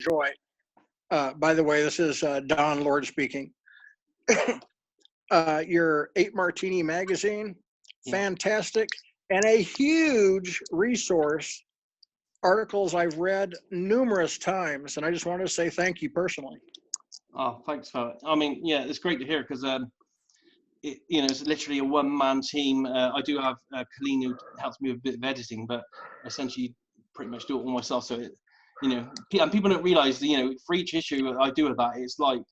enjoy. By the way, this is Don Lord speaking. Your 8 Martini magazine, fantastic, and a huge resource. Articles I've read numerous times, and I just want to say thank you personally. Oh, thanks for it. I mean, yeah, it's great to hear because you know, it's literally a one-man team. I do have Colleen who helps me with a bit of editing, but essentially pretty much do it all myself. So, you know, and people don't realize that, you know, for each issue I do with that, it's like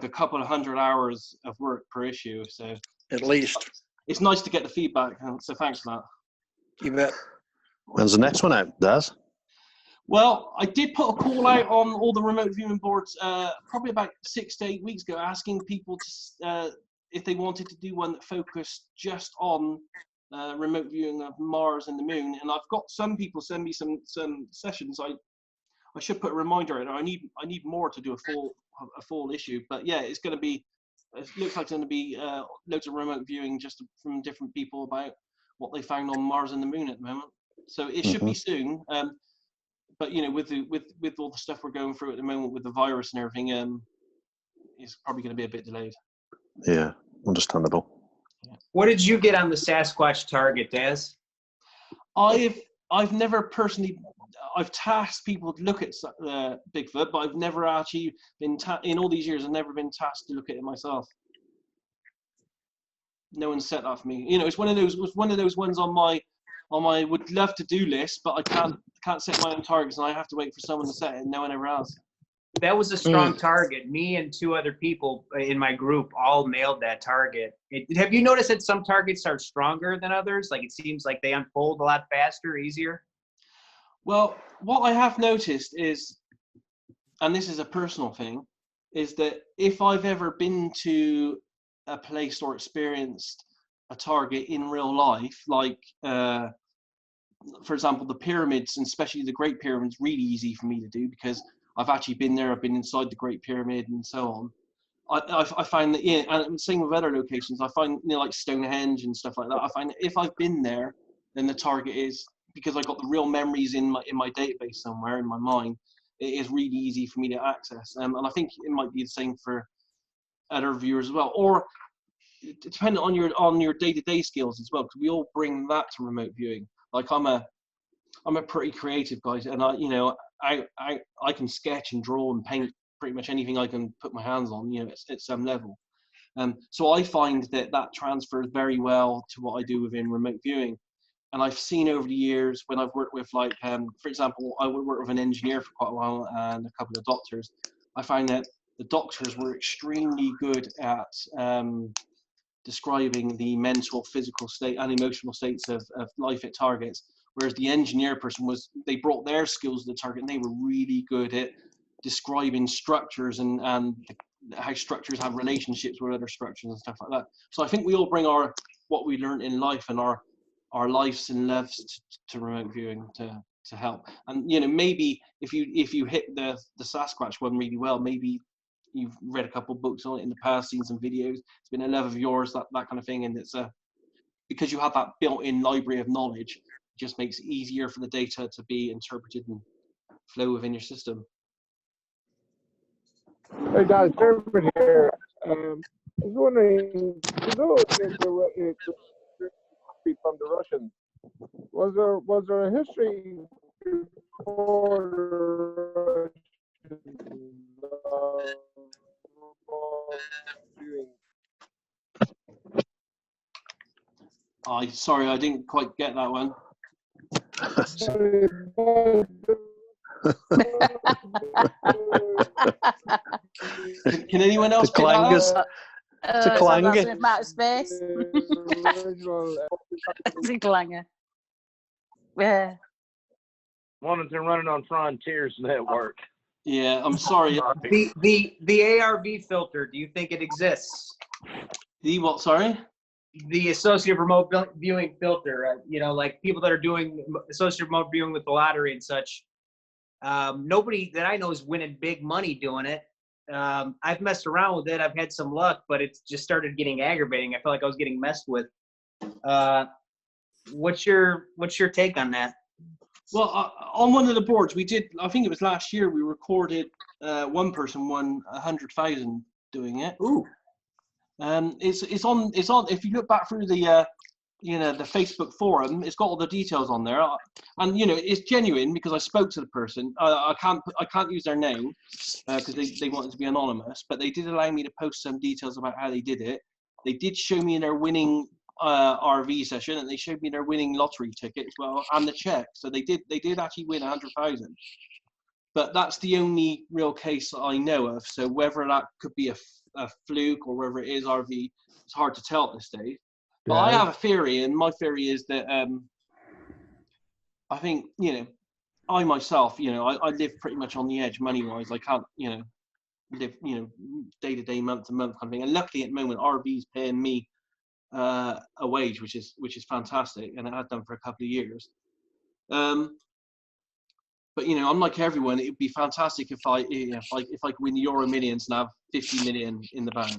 a couple of 100 hours of work per issue. So At least. It's nice to get the feedback. So thanks for that. You bet. When's the next one out, Daz? Well, I did put a call out on all the remote viewing boards probably about 6 to 8 weeks ago, asking people to, if they wanted to do one that focused just on remote viewing of Mars and the Moon. And I've got some people send me some sessions. I should put a reminder in. I need more to do a full issue. But yeah, it's going to be. It looks like it's going to be loads of remote viewing just from different people about what they found on Mars and the Moon at the moment. So it should be soon. But you know, with all the stuff we're going through at the moment with the virus and everything, it's probably going to be a bit delayed. Yeah, understandable. What did you get on the Sasquatch target, Daz? I've never personally. I've tasked people to look at Bigfoot, but I've never actually been in all these years. I've never been tasked to look at it myself. No one set that for me. You know, it's one of those ones on my would love to do list, but I can't set my own targets, and I have to wait for someone to set it, and no one ever has. That was a strong target. Me and 2 other people in my group all nailed that target. Have you noticed that some targets are stronger than others? Like it seems like they unfold a lot faster, easier? Well, what I have noticed is, and this is a personal thing, is that if I've ever been to a place or experienced a target in real life, like, for example, the pyramids, and especially the Great Pyramid's really easy for me to do because I've actually been there, I've been inside the Great Pyramid and so on. I find that, yeah, and same with other locations, I find, you know, like Stonehenge and stuff like that, I find that if I've been there, then the target is, because I've got the real memories in my database somewhere in my mind, it is really easy for me to access. And I think it might be the same for other viewers as well, or depending on your day-to-day skills as well, because we all bring that to remote viewing. Like I'm a pretty creative guy, and I can sketch and draw and paint pretty much anything I can put my hands on, you know, at some level. So I find that transfers very well to what I do within remote viewing. And I've seen over the years when I've worked with, like, for example, I would work with an engineer for quite a while and a couple of doctors. I find that the doctors were extremely good at describing the mental, physical state and emotional states of life at targets. Whereas the engineer person they brought their skills to the target, and they were really good at describing structures and how structures have relationships with other structures and stuff like that. So I think we all bring what we learned in life and our lives and loves to remote viewing to help. And you know, maybe if you hit the Sasquatch one really well, maybe you've read a couple of books on it in the past, seen some videos, it's been a love of yours, that kind of thing, and it's because you have that built-in library of knowledge, it just makes it easier for the data to be interpreted and flow within your system. Hey guys, Dermot here. I was wondering, you know, from the Russians, was there a history before the Russians Sorry, I didn't quite get that one. Can anyone else pick that up? It's a clanger. Out of space. It's a clanger. Yeah. Wanted to run it on Frontiers Network. Yeah, I'm sorry. The ARV filter, do you think it exists? The what, sorry? The associative remote viewing filter, you know, like people that are doing associative remote viewing with the lottery and such. Nobody that I know is winning big money doing it. I've messed around with it. I've had some luck, but it's just started getting aggravating. I felt like I was getting messed with. What's your take on that? Well, on one of the boards we did, I think it was last year, we recorded one person won 100,000 doing it. Ooh. It's on. If you look back through the the Facebook forum, it's got all the details on there, and it's genuine because I spoke to the person. I can't use their name because they wanted to be anonymous, but they did allow me to post some details about how they did it. They did show me their winning RV session, and they showed me their winning lottery ticket as well, and the check. So they did actually win 100,000. But that's the only real case that I know of. So whether that could be a fluke or whether it is RV, it's hard to tell at this stage. But I have a theory, and my theory is that I think I myself, I live pretty much on the edge money-wise. I can't, live, day to day, month to month kind of thing. And luckily at the moment, RV's paying me a wage, which is fantastic, and it has done for a couple of years. But I'm like everyone. It would be fantastic if I could win the Euro Millions and have 50 million in the bank.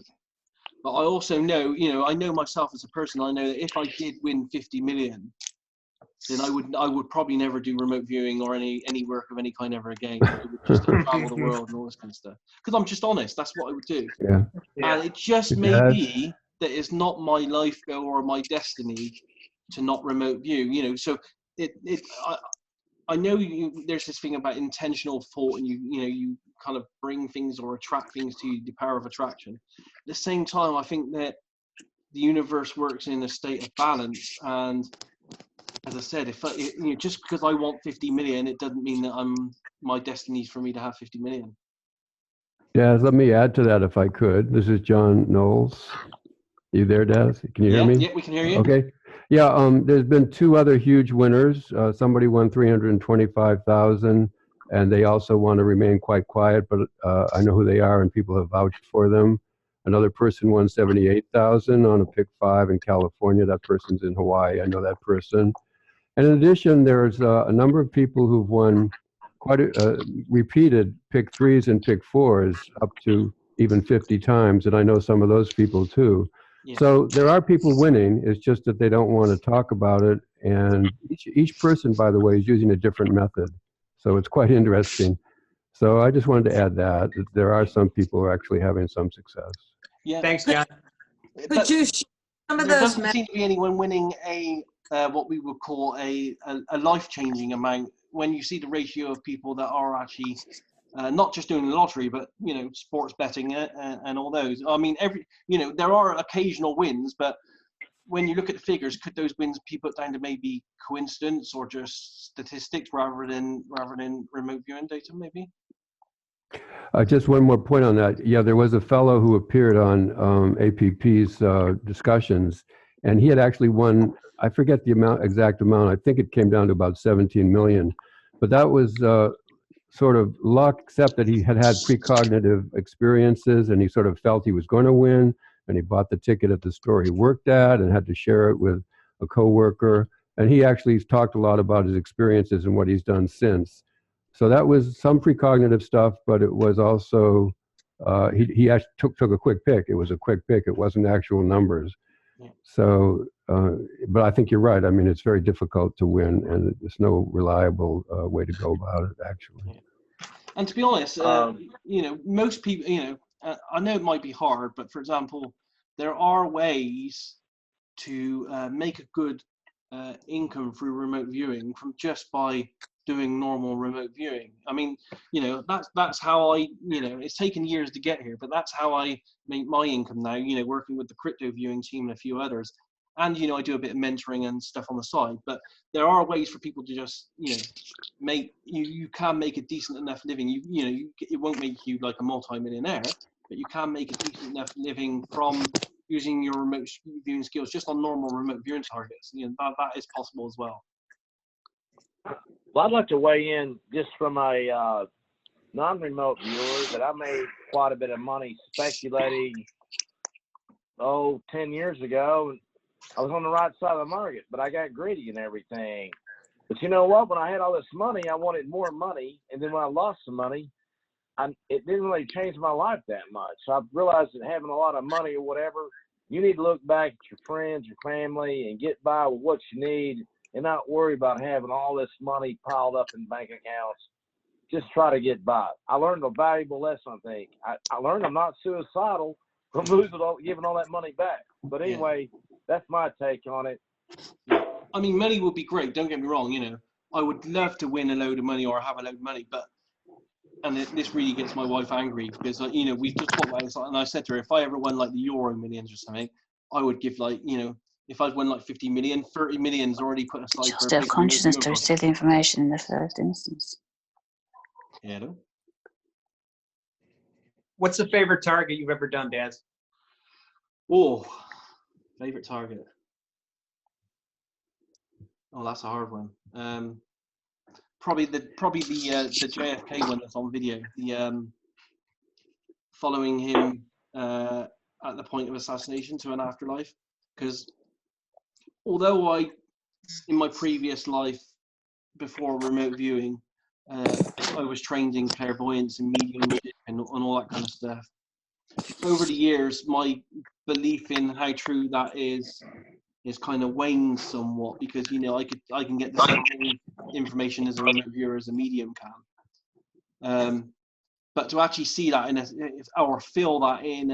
But I also know, I know myself as a person. I know that if I did win 50 million, then I would probably never do remote viewing or any work of any kind ever again. I would just travel the world and all this kind of stuff. Because I'm just honest. That's what I would do. Yeah. And it just may be that it's not my life goal or my destiny to not remote view. So I know there's this thing about intentional thought, and you kind of bring things or attract things to you, the power of attraction. At the same time, I think that the universe works in a state of balance, and as I said, if just because I want 50 million, it doesn't mean that my destiny is for me to have 50 million. Daz, let me add to that if I could. This is John Knowles. You there, Daz? Can you hear me? Yeah, we can hear you. Okay. Yeah, there's been two other huge winners. Somebody won 325,000, and they also want to remain quite quiet, but I know who they are, and people have vouched for them. Another person won 78,000 on a pick 5 in California. That person's in Hawaii. I know that person. And in addition, there's a number of people who've won quite repeated pick 3s and pick 4s up to even 50 times, and I know some of those people too. Yeah. So there are people winning. It's just that they don't want to talk about it. And each person, by the way, is using a different method. So it's quite interesting. So I just wanted to add that there are some people who are actually having some success. Yeah. Thanks, John. Could you share some of there those? Doesn't seem to be anyone winning what we would call a life-changing amount. When you see the ratio of people that are actually not just doing the lottery, but sports betting and all those. I mean, there are occasional wins, but when you look at the figures, could those wins be put down to maybe coincidence or just statistics rather than remote viewing data, maybe? Just one more point on that. Yeah, there was a fellow who appeared on APP's discussions, and he had actually won, I forget the exact amount. I think it came down to about 17 million, but that was sort of luck, except that he had precognitive experiences, and he sort of felt he was going to win, and he bought the ticket at the store he worked at and had to share it with a coworker. And he actually talked a lot about his experiences and what he's done since. So that was some precognitive stuff, but it was also, he actually took a quick pick. It was a quick pick. It wasn't actual numbers. Yeah. So, but I think you're right. I mean, it's very difficult to win, and there's no reliable way to go about it, actually. Yeah. And to be honest, most people, I know it might be hard, but for example, there are ways to make a good income through remote viewing from just by doing normal remote viewing. I mean, that's how I, it's taken years to get here, but that's how I make my income now, working with the crypto viewing team and a few others. And, I do a bit of mentoring and stuff on the side, but there are ways for people to just, you can make a decent enough living. It won't make you like a multi-millionaire, but you can make a decent enough living from using your remote viewing skills just on normal remote viewing targets. That is possible as well. Well, I'd like to weigh in just from a non-remote viewer that I made quite a bit of money speculating, 10 years ago. And I was on the right side of the market, but I got greedy and everything. But you know what? When I had all this money, I wanted more money. And then when I lost some money, it didn't really change my life that much. So I've realized that having a lot of money or whatever, you need to look back at your friends, your family, and get by with what you need and not worry about having all this money piled up in bank accounts. Just try to get by. I learned a valuable lesson, I think. I learned I'm not suicidal from giving all that money back. But anyway, that's my take on it. I mean, money would be great. Don't get me wrong. You know, I would love to win a load of money or have a load of money, but this really gets my wife angry because you know, we've just talked about this, and I said to her, if I ever won like the Euro Millions or something, I would give like, you know, if I'd won like 50 million, 30 million's already put aside for a Just have consciousness to receive the information in the first instance. Yeah. No? What's the favorite target you've ever done, Daz? Oh, favorite target. Oh, that's a hard one. Probably the JFK one that's on video. The following him at the point of assassination to an afterlife, because although in my previous life before remote viewing, I was trained in clairvoyance and mediumship and all that kind of stuff. Over the years, my belief in how true that is kind of waned somewhat, because you know, I can get the same information as a remote viewer as a medium can. But to actually see that or feel that in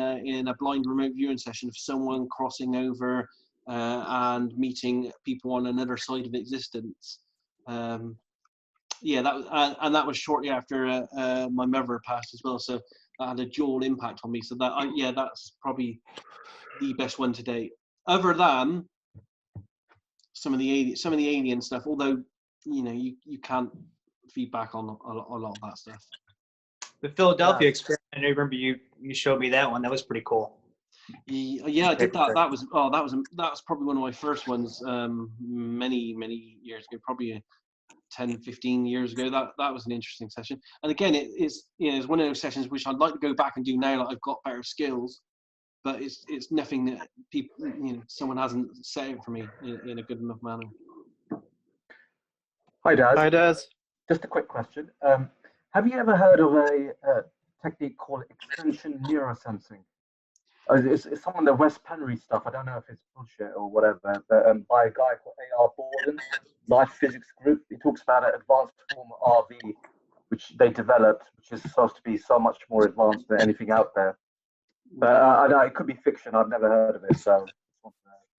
a blind remote viewing session of someone crossing over and meeting people on another side of existence, yeah, that was shortly after my mother passed as well. So that had a dual impact on me. So that's probably the best one to date. Other than some of the alien stuff, although you know, you can't feedback on a lot of that stuff. The Philadelphia experiment, I remember you showed me that one. That was pretty cool. Yeah, I did that. That was probably one of my first ones many years ago, probably 10, 15 years ago. That was an interesting session. And again, it's one of those sessions which I'd like to go back and do now that I've got better skills, but it's nothing that people, you know, someone hasn't set it for me in a good enough manner. Hi, Daz. Hi, Daz. Just a quick question. Have you ever heard of a technique called extension neurosensing? It's some of the West Penry stuff. I don't know if it's bullshit or whatever, but by a guy called A.R. Borden, Life Physics Group. He talks about an advanced form of RV, which they developed, which is supposed to be so much more advanced than anything out there. But I know it could be fiction. I've never heard of it, so.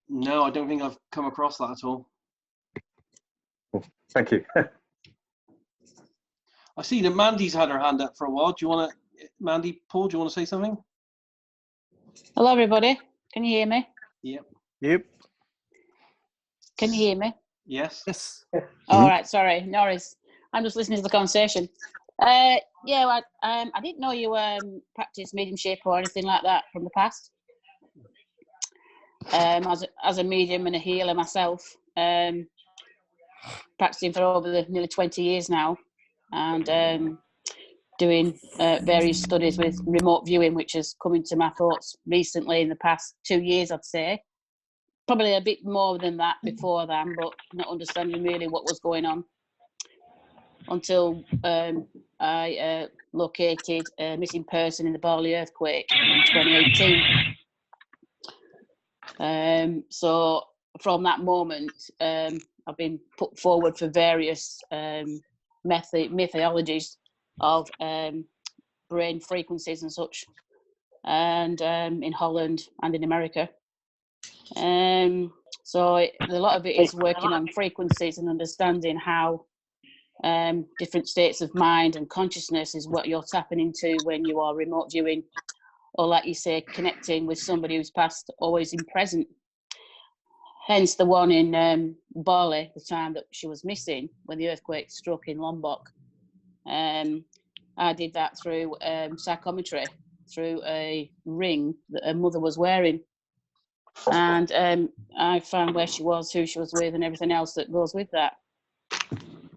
No, I don't think I've come across that at all. Thank you. I see that Mandy's had her hand up for a while. Do you want to, Mandy, Paul, do you want to say something? Hello, everybody. Can you hear me? Yep. Yep. Can you hear me? Yes. Yes. All right. Sorry, Norris. I'm just listening to the conversation. I didn't know you practice mediumship or anything like that from the past. As a medium and a healer myself, practicing for over nearly 20 years now, and doing various studies with remote viewing, which has come into my thoughts recently in the past 2 years, I'd say. Probably a bit more than that before then, but not understanding really what was going on until I located a missing person in the Bali earthquake in 2018. So from that moment, I've been put forward for various methodologies of brain frequencies and such, and in Holland and in America. So a lot of it is working on frequencies and understanding how different states of mind and consciousness is what you're tapping into when you are remote viewing, or like you say, connecting with somebody who's past, always in present. Hence the one in Bali, the time that she was missing when the earthquake struck in Lombok. I did that through psychometry, through a ring that her mother was wearing. And I found where she was, who she was with, and everything else that goes with that.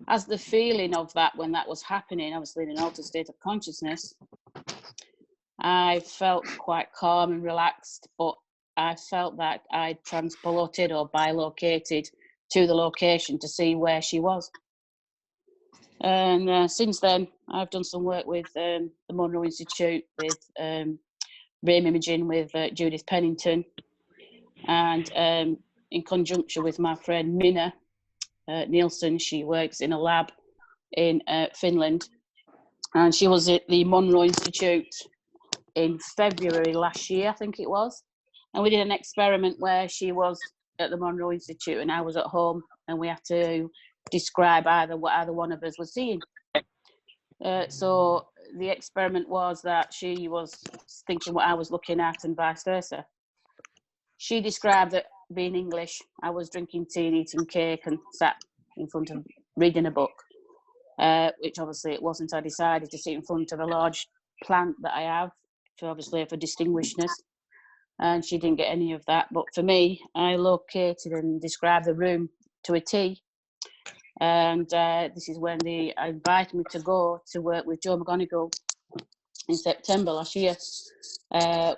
As the feeling of that when that was happening, obviously in an altered state of consciousness, I felt quite calm and relaxed, but I felt that I transported or bilocated to the location to see where she was. And since then, I've done some work with the Monroe Institute, with brain imaging with Judith Pennington, and in conjunction with my friend Minna, Nielsen. She works in a lab in Finland, and she was at the Monroe Institute in February last year, I think it was. And we did an experiment where she was at the Monroe Institute and I was at home, and we had to describe what either one of us was seeing. So the experiment was that she was thinking what I was looking at and vice versa. She described that being English, I was drinking tea and eating cake and sat in front of reading a book, which obviously it wasn't. I decided to sit in front of a large plant that I have, for distinguishedness, and she didn't get any of that. But for me, I located and described the room to a T, and this is when they invited me to go to work with Joe McGonigal in September last year,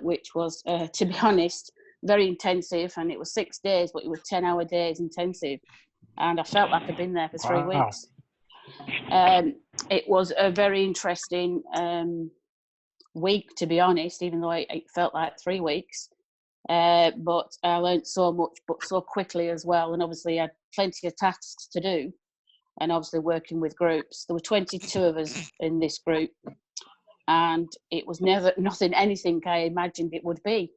which was, to be honest, very intensive, and it was 6 days, but it was 10-hour days intensive, and I felt like I'd been there for 3 weeks. It was a very interesting week, to be honest, even though it felt like 3 weeks, but I learned so much, but so quickly as well, and obviously I had plenty of tasks to do, and obviously working with groups. There were 22 of us in this group, and it was anything I imagined it would be.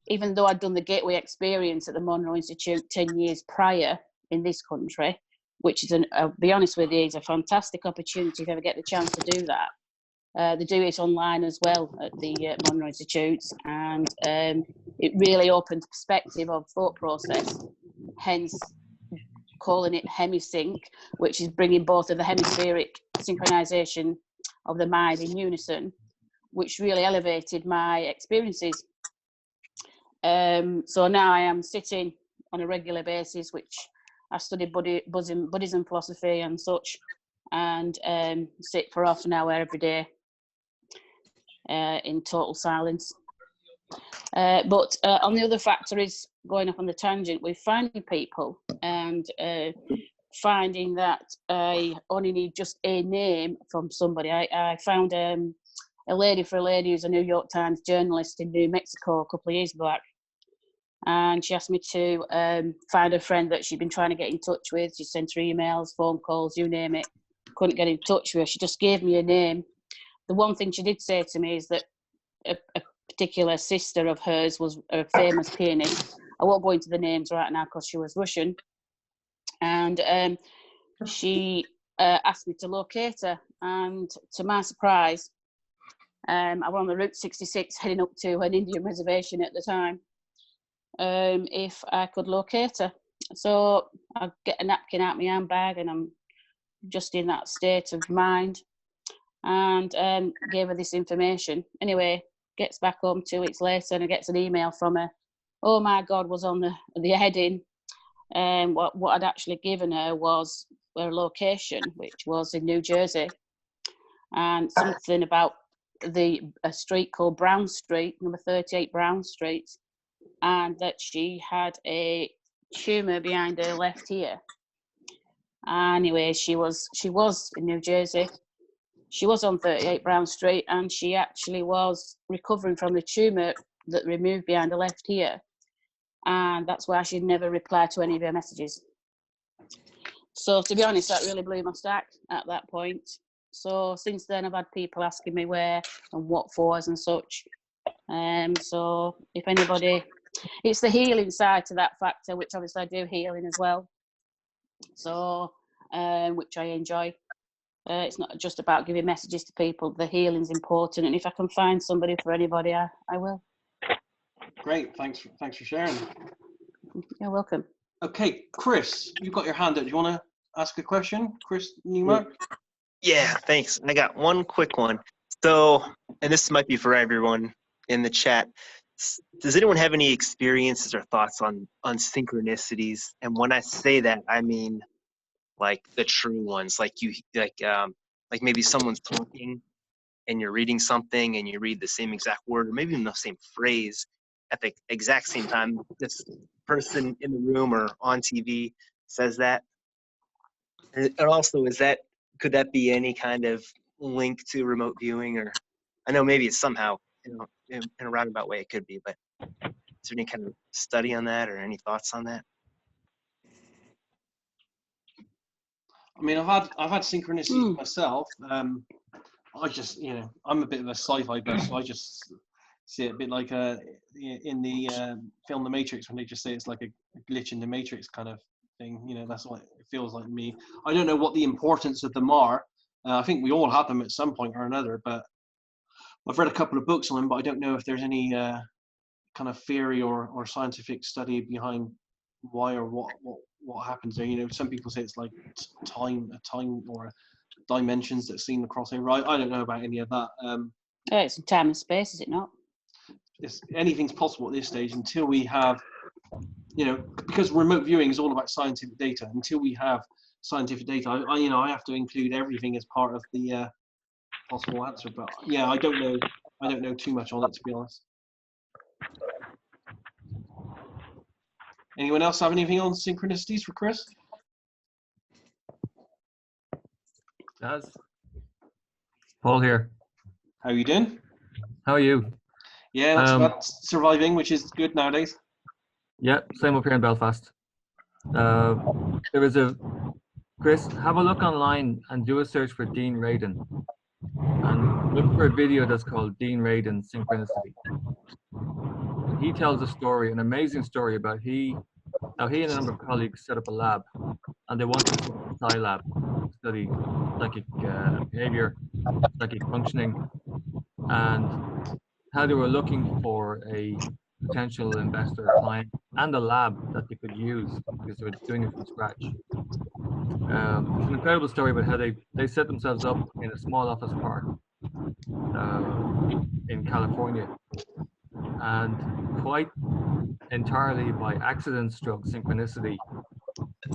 Even though I'd done the Gateway experience at the Monroe Institute 10 years prior in this country, which is, I'll be honest with you, is a fantastic opportunity if you ever get the chance to do that. They do it online as well at the Monroe Institute, and it really opened the perspective of thought process, hence calling it hemisync, which is bringing both of the hemispheric synchronization of the mind in unison, which really elevated my experiences. So now I am sitting on a regular basis, which I study Buddhism philosophy and such, and sit for half an hour every day in total silence. But on the other factor is going off on the tangent with finding people and finding that I only need just a name from somebody. I found a lady who's a New York Times journalist in New Mexico a couple of years back, and she asked me to find a friend that she'd been trying to get in touch with. She sent her emails, phone calls, you name it. Couldn't get in touch with her. She just gave me a name. The one thing she did say to me is that a particular sister of hers was a famous pianist. I won't go into the names right now because she was Russian. And she asked me to locate her. And to my surprise, I was on the Route 66 heading up to an Indian reservation at the time, if I could locate her. So I get a napkin out of my handbag, and I'm just in that state of mind, and gave her this information. Anyway, gets back home 2 weeks later and gets an email from her. Oh my God, was on the heading. What I'd actually given her was her location, which was in New Jersey, and something about a street called Brown Street, number 38 Brown Street, and that she had a tumor behind her left ear. Anyway, she was in New Jersey. She was on 38 Brown Street, and she actually was recovering from the tumor that removed behind her left ear, and that's why she never replied to any of her messages. So to be honest, that really blew my stack at that point. So since then, I've had people asking me where and what for and such. So if anybody, it's the healing side to that factor, which obviously I do healing as well. So, which I enjoy. It's not just about giving messages to people. The healing's important, and if I can find somebody for anybody, I will. Great, thanks for sharing. You're welcome. Okay, Chris, you've got your hand up. Do you want to ask a question, Chris Newmark? Yeah, thanks. I got one quick one. So, and this might be for everyone in the chat. Does anyone have any experiences or thoughts on synchronicities? And when I say that, I mean like the true ones, like maybe someone's talking and you're reading something and you read the same exact word or maybe even the same phrase at the exact same time. This person in the room or on TV says that. And also, could that be any kind of link to remote viewing? Or I know maybe it's somehow, in a roundabout way it could be, but is there any kind of study on that or any thoughts on that? I mean, I've had synchronicity myself. I just, you know, I'm a bit of a sci-fi buff, so I just see it a bit like in the film The Matrix, when they just say it's like a glitch in the Matrix kind of thing. You know, that's what it feels like to me. I don't know what the importance of them are. I think we all have them at some point or another, but I've read a couple of books on them, but I don't know if there's any kind of theory or scientific study behind why or what happens there. You know, some people say it's like time or dimensions that seem to cross over. I don't know about any of that. It's in time and space, is it not? Anything's possible at this stage until we have, you know, because remote viewing is all about scientific data. Until we have scientific data, I have to include everything as part of the possible answer. But yeah, I don't know too much on it, to be honest. Anyone else have anything on synchronicities for Chris? Does Paul here? How are you doing? How are you? Yeah, not too bad. Surviving, which is good nowadays. Yeah, same up here in Belfast. There is Chris, have a look online and do a search for Dean Radin, and look for a video that's called Dean Radin Synchronicity. He tells a story, an amazing story about he and a number of colleagues set up a lab, and they wanted to set up a psi lab to study psychic behavior, psychic functioning, and how they were looking for a potential investor, client, and a lab that they could use because they were doing it from scratch. It's an incredible story about how they set themselves up in a small office park in California, and quite entirely by accident stroke synchronicity,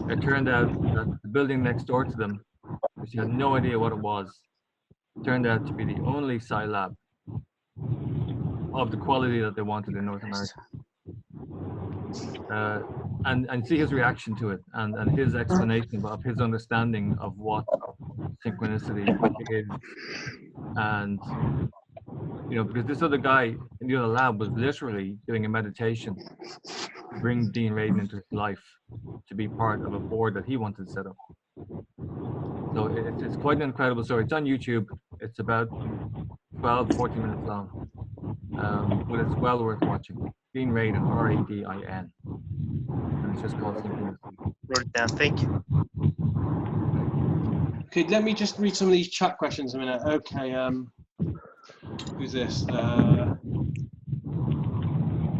it turned out that the building next door to them, which had no idea what it was, turned out to be the only psi lab of the quality that they wanted in North America. And see his reaction to it, and his explanation of his understanding of what synchronicity is. And you know, because this other guy in the other lab was literally doing a meditation to bring Dean Radin into his life, to be part of a board that he wanted to set up. So it's quite an incredible story. It's on YouTube. It's about 12-14 minutes long, but it's well worth watching. Dean Radin, R-A-D-I-N, and it's just called Synchronicity. Wrote it down. Thank you. Okay, let me just read some of these chat questions a minute. Okay, who's this?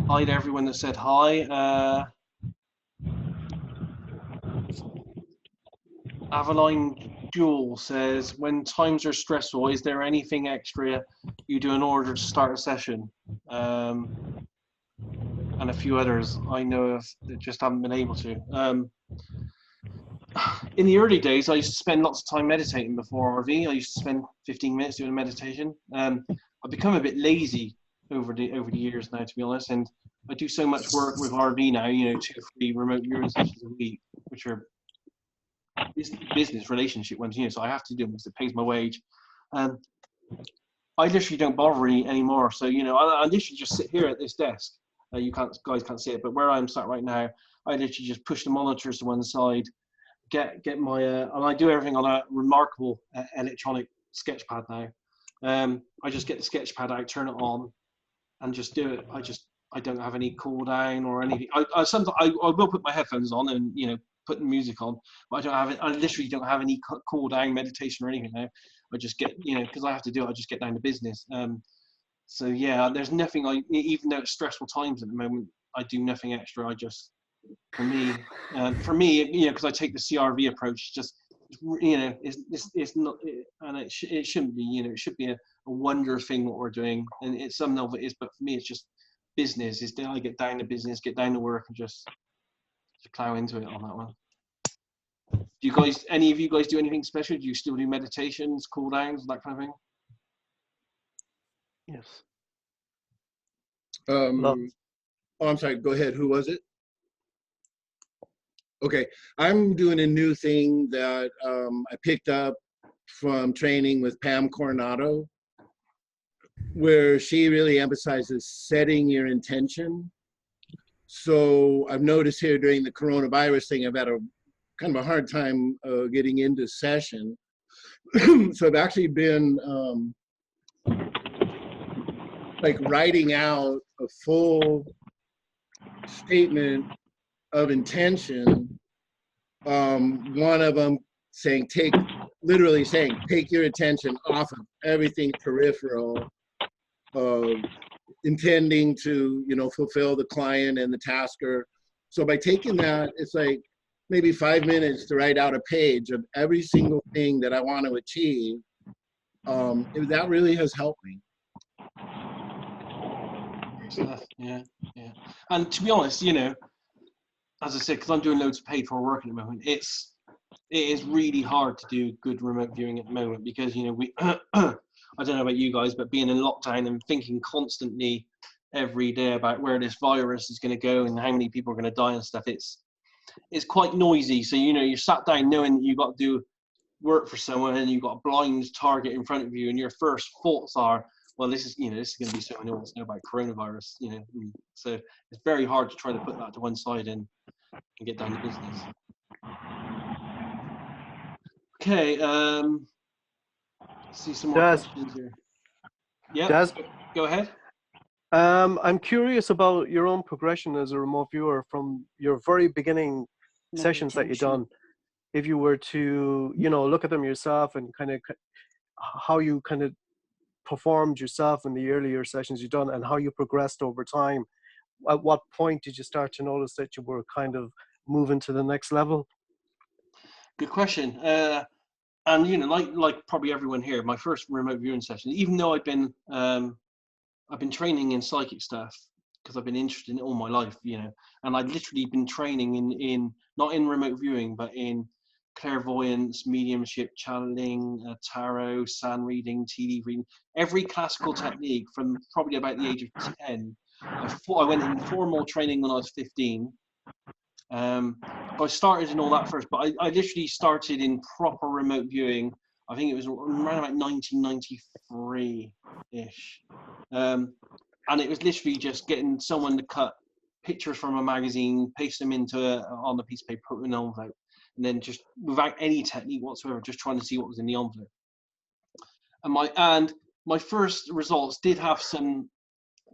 Hi to everyone that said hi. Aveline Jewel says, when times are stressful, is there anything extra you do in order to start a session? And a few others I know of that just haven't been able to. In the early days, I used to spend lots of time meditating before RV. I used to spend 15 minutes doing a meditation. I've become a bit lazy over the years now, to be honest, and I do so much work with RV now, you know, 2 or 3 remote viewing sessions a week, which are business relationship ones, you know, so I have to do them because it pays my wage. I literally don't bother anymore. So, you know, I literally just sit here at this desk. You guys can't see it, but where I'm sat right now, I literally just push the monitors to one side, get my, and I do everything on a remarkable electronic sketchpad now. I just get the sketchpad out, turn it on, and just do it. I don't have any cool down or anything. Sometimes I will put my headphones on and, you know, put the music on, but I don't have it. I literally don't have any cool down meditation or anything now. I just get, you know, because I have to do it, I just get down to business. So yeah, there's nothing even though it's stressful times at the moment, I do nothing extra. I just, for me, you know, because I take the CRV approach, just, you know, it's not, and it shouldn't be, you know, it should be a wonder thing what we're doing, and it's some of it is, but for me, it's just business. Is I get down to business, get down to work, and just plow into it on that one. Do you guys, any of you guys do anything special? Do you still do meditations, cool downs, that kind of thing? Yes. Oh, I'm sorry. Go ahead. Who was it? Okay, I'm doing a new thing that I picked up from training with Pam Coronado, where she really emphasizes setting your intention. So I've noticed here during the coronavirus thing, I've had a kind of a hard time getting into session. So I've actually been like writing out a full statement of intention. One of them saying, literally saying, take your attention off of everything peripheral, intending to, you know, fulfill the client and the tasker. So by taking that, it's like maybe 5 minutes to write out a page of every single thing that I want to achieve. That really has helped me. Yeah. And to be honest, you know, as I said, because I'm doing loads of paid for work at the moment, it is really hard to do good remote viewing at the moment because, you know, we I don't know about you guys, but being in lockdown and thinking constantly every day about where this virus is going to go and how many people are going to die and stuff, it's quite noisy. So, you know, you're sat down knowing that you've got to do work for someone and you've got a blind target in front of you, and your first thoughts are, well, this is going to be someone who wants to know about coronavirus, you know. So it's very hard to try to put that to one side and get down to business. Okay, see some more questions here. Yeah, go ahead. I'm curious about your own progression as a remote viewer from your very beginning sessions that you've done. If you were to, you know, look at them yourself and kind of how you kind of performed yourself in the earlier sessions you've done and how you progressed over time, at what point did you start to notice that you were kind of moving to the next level? Good question. And you know, like probably everyone here, my first remote viewing session, even though I've been training in psychic stuff because I've been interested in it all my life, you know, and I've literally been training in not in remote viewing, but in clairvoyance, mediumship, channeling, tarot, sand reading, TD reading, every classical technique from probably about the age of 10. I went in formal training when I was 15. I started in all that first, but I literally started in proper remote viewing. I think it was around about 1993-ish. And it was literally just getting someone to cut pictures from a magazine, paste them on a piece of paper, put in an envelope, and then just without any technique whatsoever, just trying to see what was in the envelope. And my first results did have some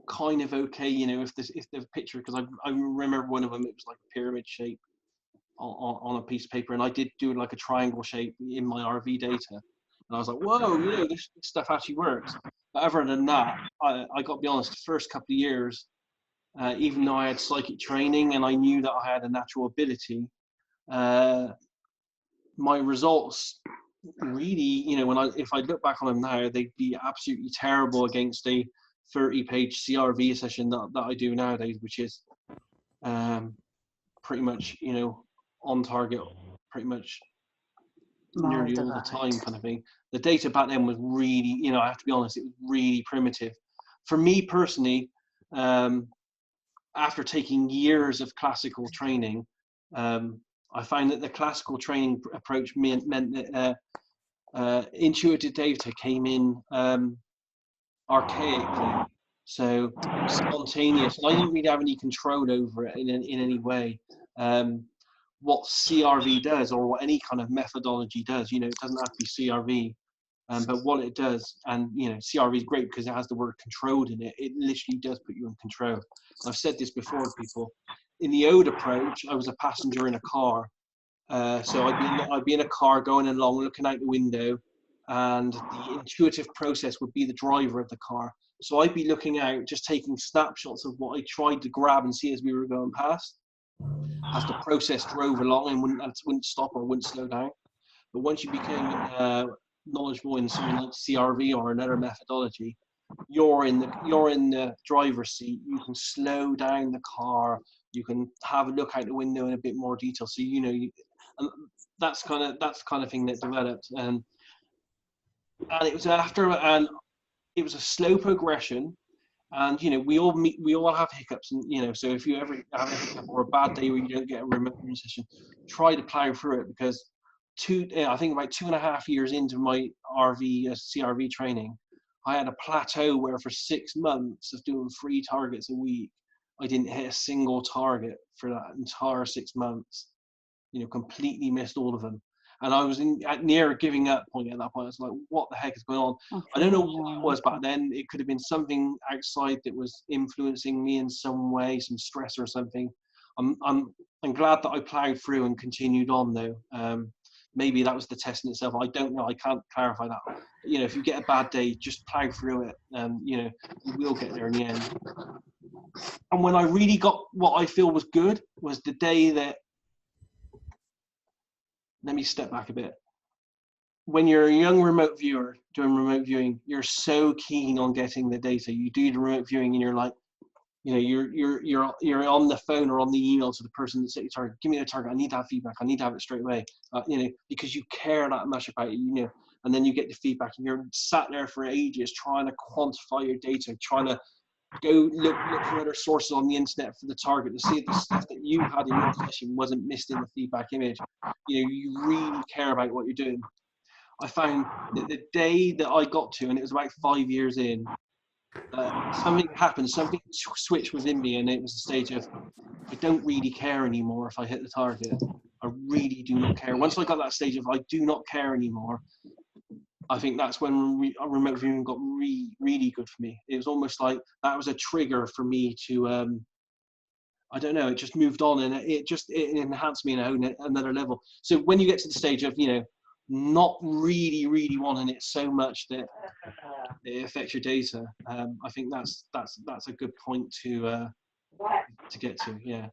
kind of okay, you know, if the picture, because I remember one of them, it was like a pyramid shape on a piece of paper, and I did do like a triangle shape in my RV data, and I was like, whoa, you know, this stuff actually works. But other than that, I got to be honest, the first couple of years, even though I had psychic training and I knew that I had a natural ability, my results really, you know, if I look back on them now, they'd be absolutely terrible against a 30-page CRV session that I do nowadays, which is pretty much, you know, on target pretty much nearly all the time kind of thing. The data back then was really, you know, I have to be honest, it was really primitive. For me personally, after taking years of classical training, I found that the classical training approach meant that intuitive data came in archaically, so spontaneous, and I didn't really have any control over it in any way. What CRV does, or what any kind of methodology does, you know, it doesn't have to be CRV, but what it does, and you know, CRV is great because it has the word controlled in it. It literally does put you in control. I've said this before to people. In the old approach, I was a passenger in a car, so I'd be in a car going along, looking out the window, and the intuitive process would be the driver of the car. So I'd be looking out, just taking snapshots of what I tried to grab and see as we were going past, as the process drove along and wouldn't stop or wouldn't slow down. But once you became knowledgeable in something like CRV or another methodology, you're in the driver's seat. You can slow down the car. You can have a look out the window in a bit more detail. So you know, and that's kind of thing that developed. And it was it was a slow progression. And you know, we all have hiccups, and you know, so if you ever have a hiccup or a bad day where you don't get a remote viewing session, try to plow through it, because I think about 2.5 years into my CRV training, I had a plateau where for 6 months of doing 3 targets a week, I didn't hit a single target for that entire 6 months. completely missed all of them. And I was near a giving up point at that point. I was like, what the heck is going on? I don't know what it was back then. It could have been something outside that was influencing me in some way, some stress or something. I'm glad that I plowed through and continued on though. Maybe that was the test in itself. I don't know. I can't clarify that. If you get a bad day, just plow through it. You will get there in the end. And when I really got what I feel was good was the day that, let me step back a bit. When you're a young remote viewer doing remote viewing, you're so keen on getting the data. You do the remote viewing and you're like, you're on the phone or on the email to the person that set your target. Give me the target. I need to have feedback. I need to have it straight away. Because you care that much about it. And then you get the feedback, and you're sat there for ages trying to quantify your data, trying to go look for other sources on the internet for the target to see if the stuff that you had in your session wasn't missed in the feedback image. You really care about what you're doing. I found that the day that I got to, and it was about 5 years in, something happened, something switched within me, and it was a stage of, I don't really care anymore if I hit the target. I really do not care. Once I got that stage of I do not care anymore, I think that's when remote viewing got really good for me. It was almost like that was a trigger for me to, I don't know, it just moved on, and it enhanced me in another level. So when you get to the stage of, not really wanting it so much that it affects your data, I think that's a good point to get to, yeah.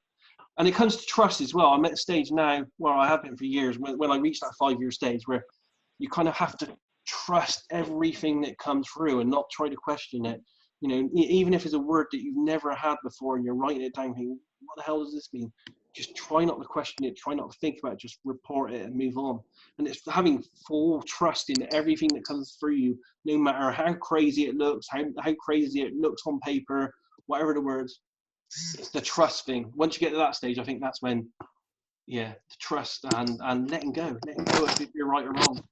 And it comes to trust as well. I'm at a stage now where I have been for years, when I reach that 5-year stage where you kind of have to trust everything that comes through and not try to question it. Even if it's a word that you've never had before and you're writing it down thinking, what the hell does this mean? Just try not to question it, try not to think about it, just report it and move on. And it's having full trust in everything that comes through you, no matter how crazy it looks, how crazy it looks on paper, whatever the words. It's the trust thing. Once you get to that stage, I think that's when, the trust and letting go if you're right or wrong.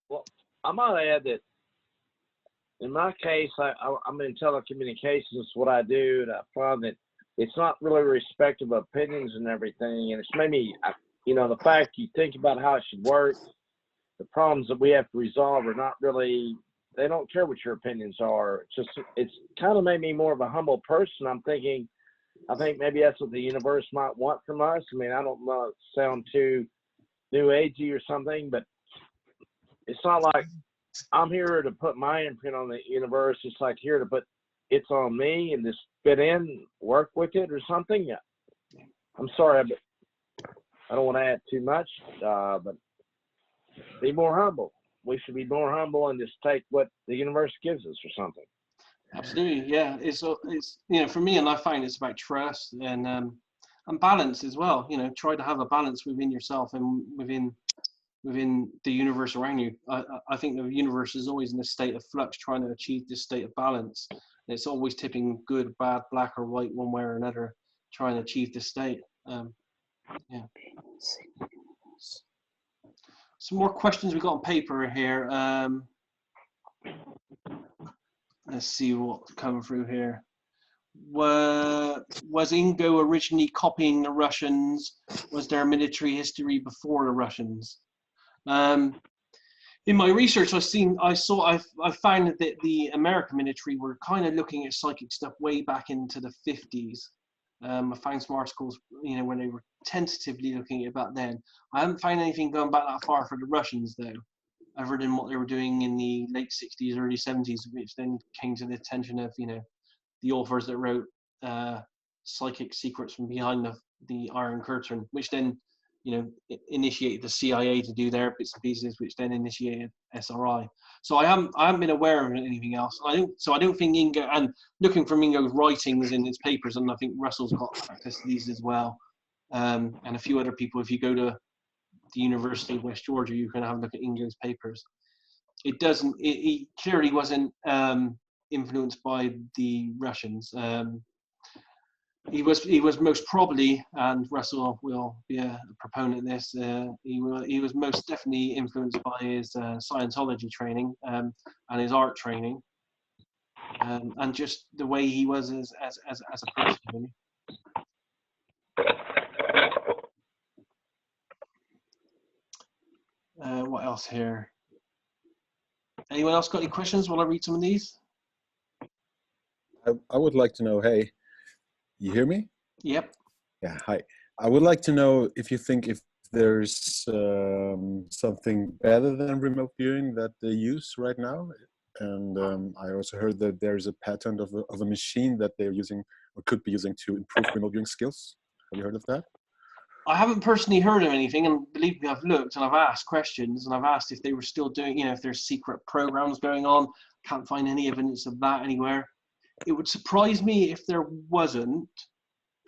Well, I might add that in my case, I'm in telecommunications, what I do, and I find that it's not really respect of opinions and everything. And it's maybe, the fact you think about how it should work, the problems that we have to resolve are not really, they don't care what your opinions are. It's kind of made me more of a humble person. I think maybe that's what the universe might want from us. I mean, I don't know, it sound too new agey or something, but it's not like I'm here to put my imprint on the universe. It's like here to put it's on me and just fit in, work with it or something. I'm sorry, but I don't want to add too much, but be more humble. We should be more humble and just take what the universe gives us or something. Absolutely, yeah. It's for me, and I find it's about trust and balance as well. Try to have a balance within yourself and within the universe around you. I think the universe is always in a state of flux, trying to achieve this state of balance. It's always tipping good, bad, black or white, one way or another, trying to achieve this state. Yeah. Some more questions we got on paper here. Let's see what's coming through here. Was Ingo originally copying the Russians? Was there a military history before the Russians? In my research, I found that the American military were kind of looking at psychic stuff way back into the 50s. I found some articles, when they were tentatively looking at it back then. I haven't found anything going back that far for the Russians, though, other than what they were doing in the late 60s, early 70s, which then came to the attention of, the authors that wrote Psychic Secrets from Behind the Iron Curtain, which then, initiated the CIA to do their bits and pieces, which then initiated SRI. So I haven't been aware of anything else. I don't think Ingo, and looking from Ingo's writings in his papers, and I think Russell's got access to these as well, and a few other people. If you go to the University of West Georgia, you can have a look at Ingo's papers. He clearly wasn't influenced by the Russians. He was most probably, and Russell will be a proponent of this, he was most definitely influenced by his Scientology training and his art training, and just the way he was as a person, really. What else here? Anyone else got any questions while I read some of these? I would like to know, hey, you hear me? Yep. Yeah, hi. I would like to know if you think if there's something better than remote viewing that they use right now. And I also heard that there's a patent of a machine that they're using or could be using to improve remote viewing skills. Have you heard of that? I haven't personally heard of anything, and believe me, I've looked and I've asked questions and I've asked if they were still doing, if there's secret programs going on. Can't find any evidence of that anywhere. It would surprise me if there wasn't,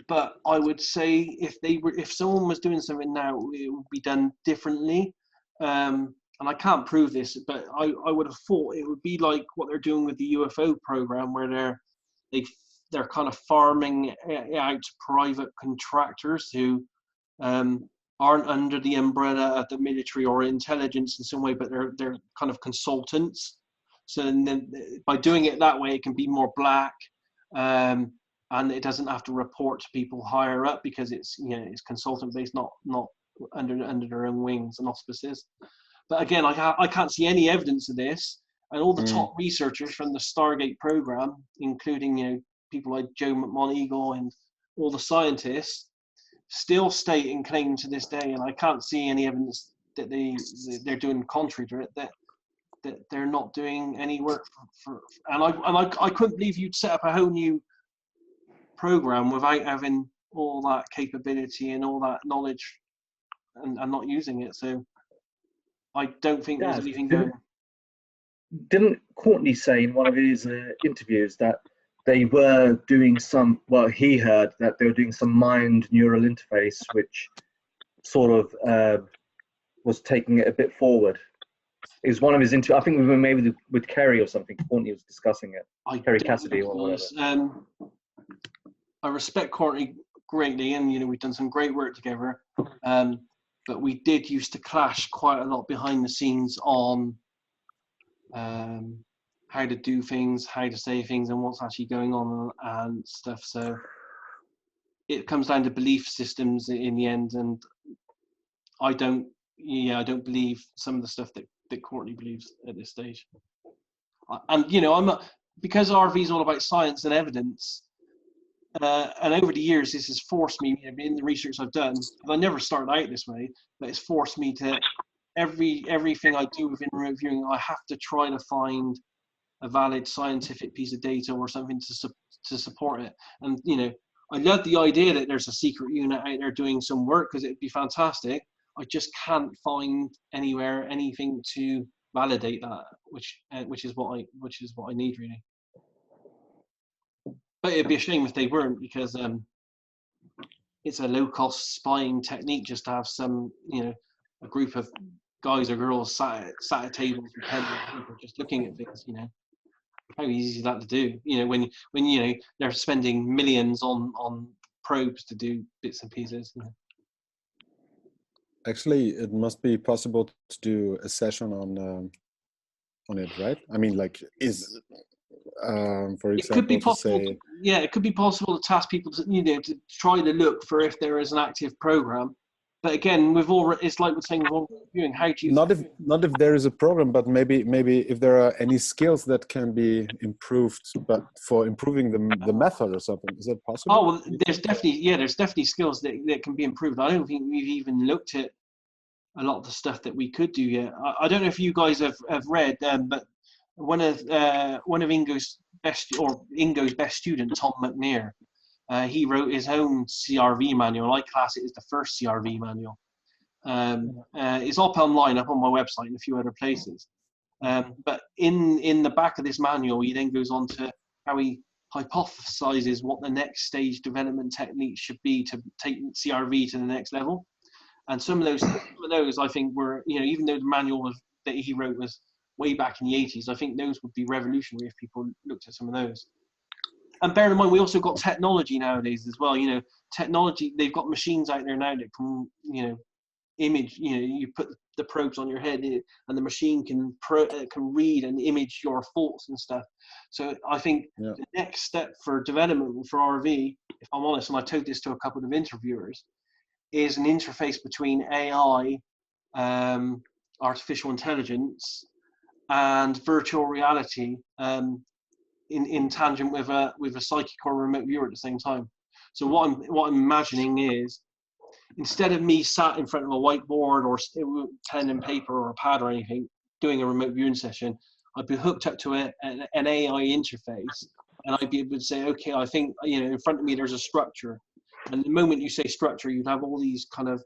but I would say if someone was doing something now, it would be done differently. And I can't prove this, but I would have thought it would be like what they're doing with the UFO program, where they're kind of farming out to private contractors who aren't under the umbrella of the military or intelligence in some way, but they're kind of consultants. So then by doing it that way, it can be more black, and it doesn't have to report to people higher up because it's it's consultant based, not under their own wings and auspices. But again, I can't see any evidence of this. And all the top researchers from the Stargate program, including people like Joe McMoneagle and all the scientists, still state and claim to this day, and I can't see any evidence that they're doing contrary to it, that they're not doing any work for and I couldn't believe you'd set up a whole new program without having all that capability and all that knowledge and not using it. So I don't think there's anything going. Didn't Courtney say in one of his interviews that they were doing some, well, he heard that they were doing some mind neural interface, which sort of was taking it a bit forward. It was one of his I think we were maybe with Kerry or something. Courtney was discussing it. Kerry Cassidy or whatever. I respect Courtney greatly, and we've done some great work together. But we did used to clash quite a lot behind the scenes on how to do things, how to say things, and what's actually going on and stuff. So it comes down to belief systems in the end, and I don't believe some of the stuff that Courtney believes at this stage. And because RV is all about science and evidence, and over the years this has forced me in the research I've done, and I never started out this way, but it's forced me to everything I do within remote viewing, I have to try to find a valid scientific piece of data or something to support it. And I love the idea that there's a secret unit out there doing some work, because it'd be fantastic. I just can't find anywhere anything to validate that, which is what I need really. But it'd be a shame if they weren't, because it's a low-cost spying technique just to have some a group of guys or girls sat at tables with pens and paper just looking at things. How easy is that to do? When they're spending millions on probes to do bits and pieces. Actually, it must be possible to do a session on it, right? I mean, like, for example, it could be possible. It could be possible to task people to try to look for if there is an active program. But again, it's like we're saying with all viewing. How do you? Not if there is a program, but maybe if there are any skills that can be improved, but for improving the method or something. Is that possible? Oh well, there's definitely skills that can be improved. I don't think we've even looked at a lot of the stuff that we could do yet. I don't know if you guys have read, but one of Ingo's best student, Tom McNair, he wrote his own CRV manual. I class it as the first CRV manual. It's up online, up on my website and a few other places. But in the back of this manual, he then goes on to how he hypothesizes what the next stage development techniques should be to take CRV to the next level. And some of those I think were, even though the manual that he wrote was way back in the 80s, I think those would be revolutionary if people looked at some of those. And bear in mind, we also got technology nowadays as well. Technology, they've got machines out there now that can, image, you put the probes on your head, and the machine can read and image your thoughts and stuff. So I think the next step for development for RV, if I'm honest, and I told this to a couple of interviewers, is an interface between AI, artificial intelligence, and virtual reality, in tangent with a psychic or remote viewer at the same time. So what I'm imagining is, instead of me sat in front of a whiteboard or pen and paper or a pad or anything doing a remote viewing session, I'd be hooked up to an AI interface, and I'd be able to say, okay, I think, in front of me there's a structure, and the moment you say structure, you'd have all these kind of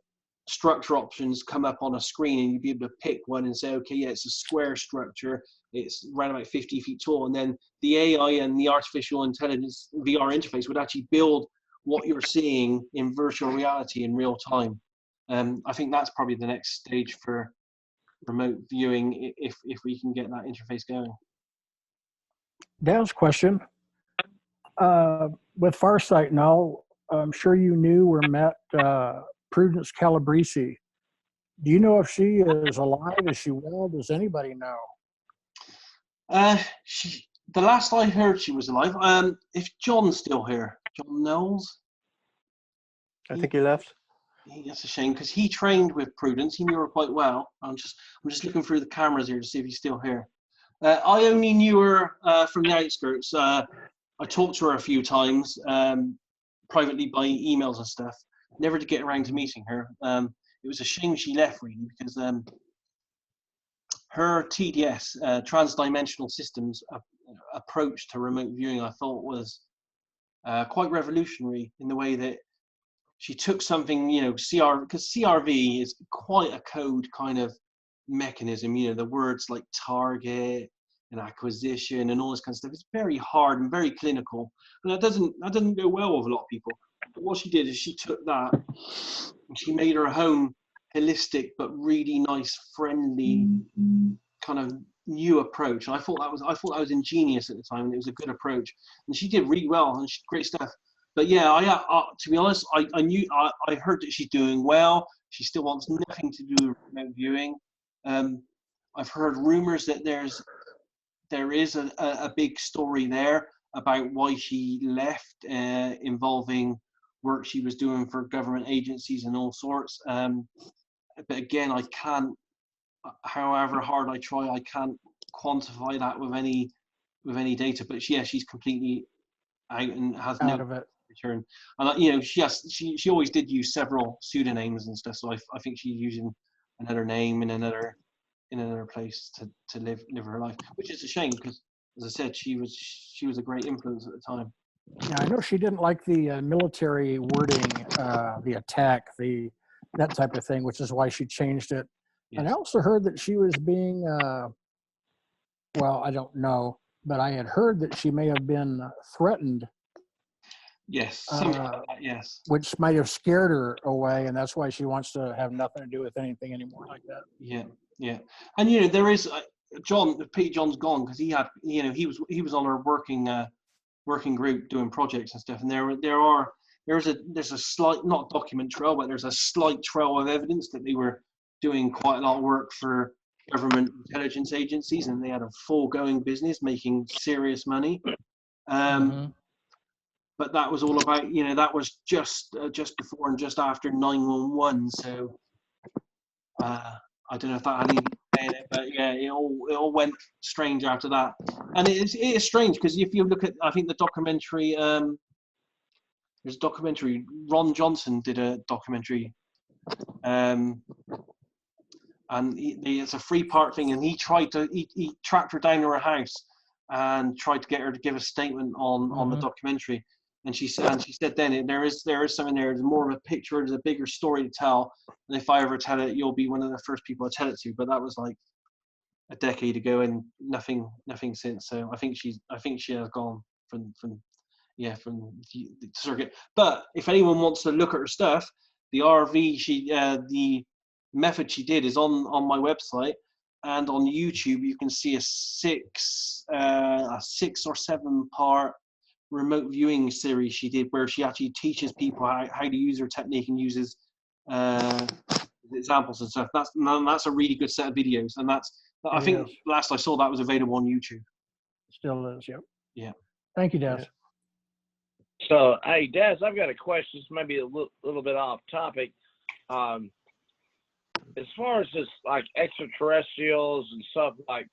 structure options come up on a screen, and you'd be able to pick one and say, okay, yeah, it's a square structure, it's around about 50 feet tall, and then the AI and the artificial intelligence VR interface would actually build what you're seeing in virtual reality in real time. I think that's probably the next stage for remote viewing, if we can get that interface going. Dan's question, with Farsight now, I'm sure you knew or met Prudence Calabrese. Do you know if she is alive? Is she well? Does anybody know? The last I heard, she was alive. If John's still here, John Knowles. I think he left. That's a shame, because he trained with Prudence. He knew her quite well. I'm just looking through the cameras here to see if he's still here. I only knew her from the outskirts. I talked to her a few times privately by emails and stuff. Never to get around to meeting her. It was a shame she left, really, because her TTS, transdimensional systems approach to remote viewing, I thought was quite revolutionary in the way that she took something, because CRV is quite a code kind of mechanism, the words like target and acquisition and all this kind of stuff. It's very hard and very clinical, and that doesn't go well with a lot of people. But what she did is she took that and she made her own holistic but really nice, friendly kind of new approach. And I thought that was ingenious at the time, and it was a good approach. And she did really well, and great stuff. But yeah, to be honest, I heard that she's doing well. She still wants nothing to do with remote viewing. I've heard rumors that there is a big story there about why she left, involving work she was doing for government agencies and all sorts. But again, I can't, however hard I try, I can't quantify that with any data. But yeah, she's completely out and has no return. And she always did use several pseudonyms and stuff. So I think she's using another name in another place to live her life, which is a shame, because, as I said, she was a great influence at the time. Yeah, I know she didn't like the military wording, the attack, that type of thing, which is why she changed it. Yes. And I also heard that she was being, well, I don't know, but I had heard that she may have been threatened. Yes, something like that, yes. Which might have scared her away, and that's why she wants to have nothing to do with anything anymore like that. Yeah. And there is Pete John's gone, because he had, he was on our working group doing projects and stuff, and there's a slight, not document trail, but there's a slight trail of evidence that they were doing quite a lot of work for government intelligence agencies, and they had a full going business making serious money. But that was all about, that was just before and just after 9/11. So I don't know if that had anything to say in it, but yeah, it all went strange after that. And it is strange, because if you look at, I think the documentary, there's a documentary, Ron Johnson did a documentary, and it's a 3-part thing, and he tracked her down to her house and tried to get her to give a statement on the documentary. And she said then, there is something there. There's more of a picture. There's a bigger story to tell. And if I ever tell it, you'll be one of the first people I tell it to. But that was like a decade ago, and nothing since. So I think she has gone from the circuit. But if anyone wants to look at her stuff, the RV the method she did is on my website, and on YouTube you can see a 6 or 7-part remote viewing series she did, where she actually teaches people how to use her technique, and uses examples and stuff. That's a really good set of videos, and I think last I saw that was available on YouTube. Still is, yep. Yeah. Thank you, Des. So, hey, Des, I've got a question. This may be a little bit off topic. As far as just like extraterrestrials and stuff, like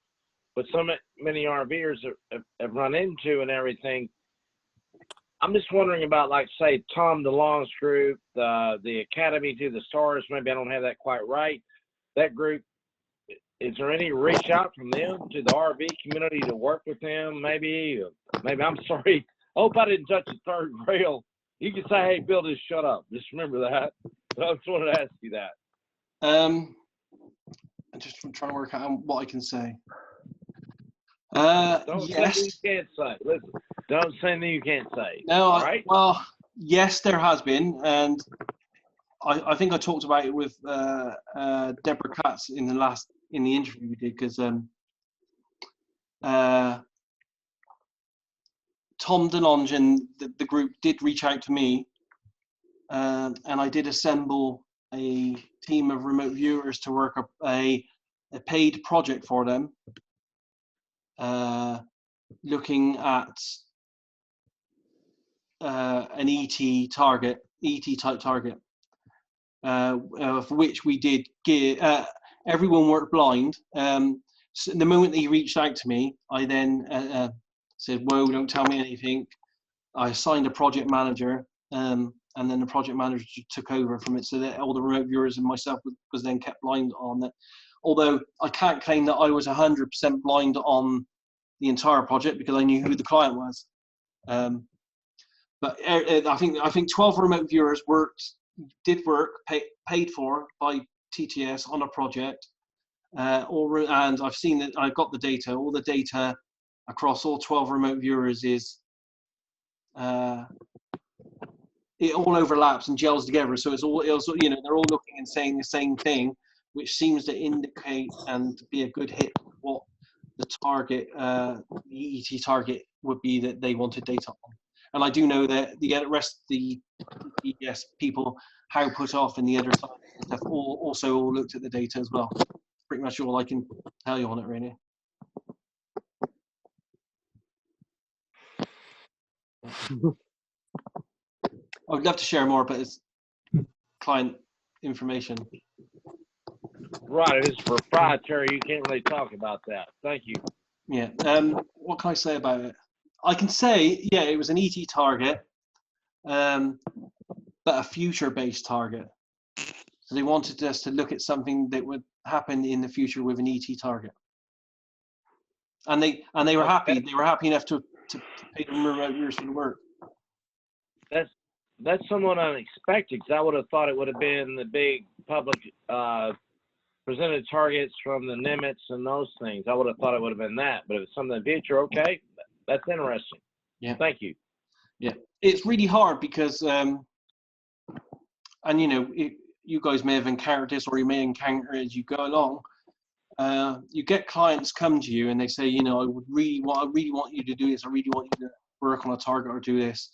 what so many RVers have run into and everything, I'm just wondering about, like, say, Tom DeLonge's group, the Academy to the Stars. Maybe I don't have that quite right. That group, is there any reach out from them to the RV community to work with them? Maybe I'm sorry. I hope I didn't touch the third rail. You can say, hey, Bill, just shut up. Just remember that. So I just wanted to ask you that. I'm just trying to work out what I can say. Don't say yes. anything you can't say. Listen, don't say anything you can't say. No, all right? Well, yes, there has been, and I think I talked about it with Deborah Katz in the interview we did, because Tom DeLonge and the group did reach out to me, and I did assemble a team of remote viewers to work a paid project for them, looking at an ET type target, of which we did give. Everyone worked blind. So the moment he reached out to me, I then said, "Whoa, don't tell me anything." I assigned a project manager, and then the project manager took over from it, so that all the remote viewers and myself was then kept blind on it. Although I can't claim that I was 100% blind on the entire project, because I knew who the client was. But I think 12 remote viewers did work paid for by TTS on a project, and I've seen that. I've got the data. All the data across all 12 remote viewers is it all overlaps and gels together. So it's all they're all looking and saying the same thing, which seems to indicate and be a good hit for what the target, the ET target would be that they wanted data on. And I do know that the rest of the TTS people, how put off and the other side and stuff, also all looked at the data as well. Pretty much all I can tell you on it, really. I would love to share more, but it's client information. Right, if it's proprietary, you can't really talk about that. Thank you. Yeah. What can I say about it? I can say, yeah, it was an ET target, but a future-based target. So they wanted us to look at something that would happen in the future with an ET target, and they were happy. They were happy enough to pay them remote viewers for the work. That's somewhat unexpected, because I would have thought it would have been the big public presented targets from the Nimitz and those things. I would have thought it would have been that, but if it's something in the future, okay, that's interesting. Yeah. Thank you. Yeah, it's really hard because, and you guys may have encountered this, or you may encounter it as you go along. You get clients come to you and they say, what I really want you to do is I really want you to work on a target or do this.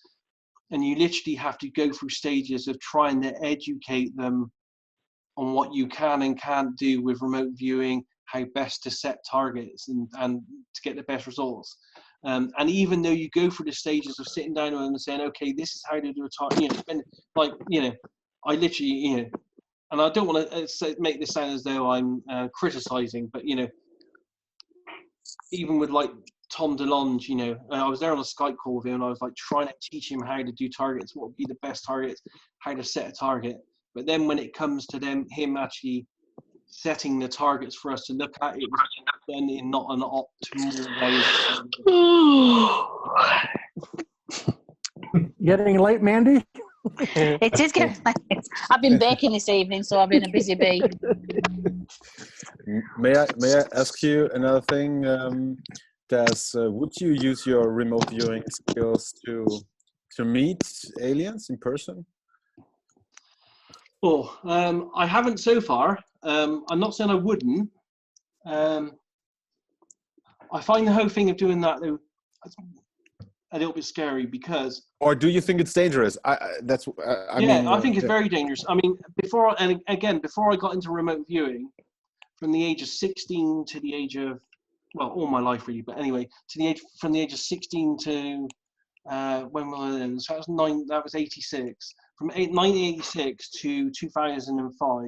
And you literally have to go through stages of trying to educate them on what you can and can't do with remote viewing, how best to set targets and to get the best results. And even though you go through the stages of sitting down with them and saying, okay, this is how to do a target, I literally, and I don't want to make this sound as though I'm criticizing, but, even with like Tom DeLonge, I was there on a Skype call with him and I was like trying to teach him how to do targets, what would be the best targets, how to set a target. But then when it comes to him actually setting the targets for us to look at, it was done in not an optimal way. Getting late, Mandy? It is getting late. I've been baking this evening, so I've been a busy bee. May I ask you another thing, Des? Would you use your remote viewing skills to meet aliens in person? Oh, I haven't so far. I'm not saying I wouldn't. I find the whole thing of doing that, though, a little bit scary because. Or do you think it's dangerous? I mean, I think it's very dangerous. I mean, before I got into remote viewing, from the age of 16 to the age of, well, all my life really, but anyway, from the age of 16 to when was it? So that was 86. From 1986 to 2005,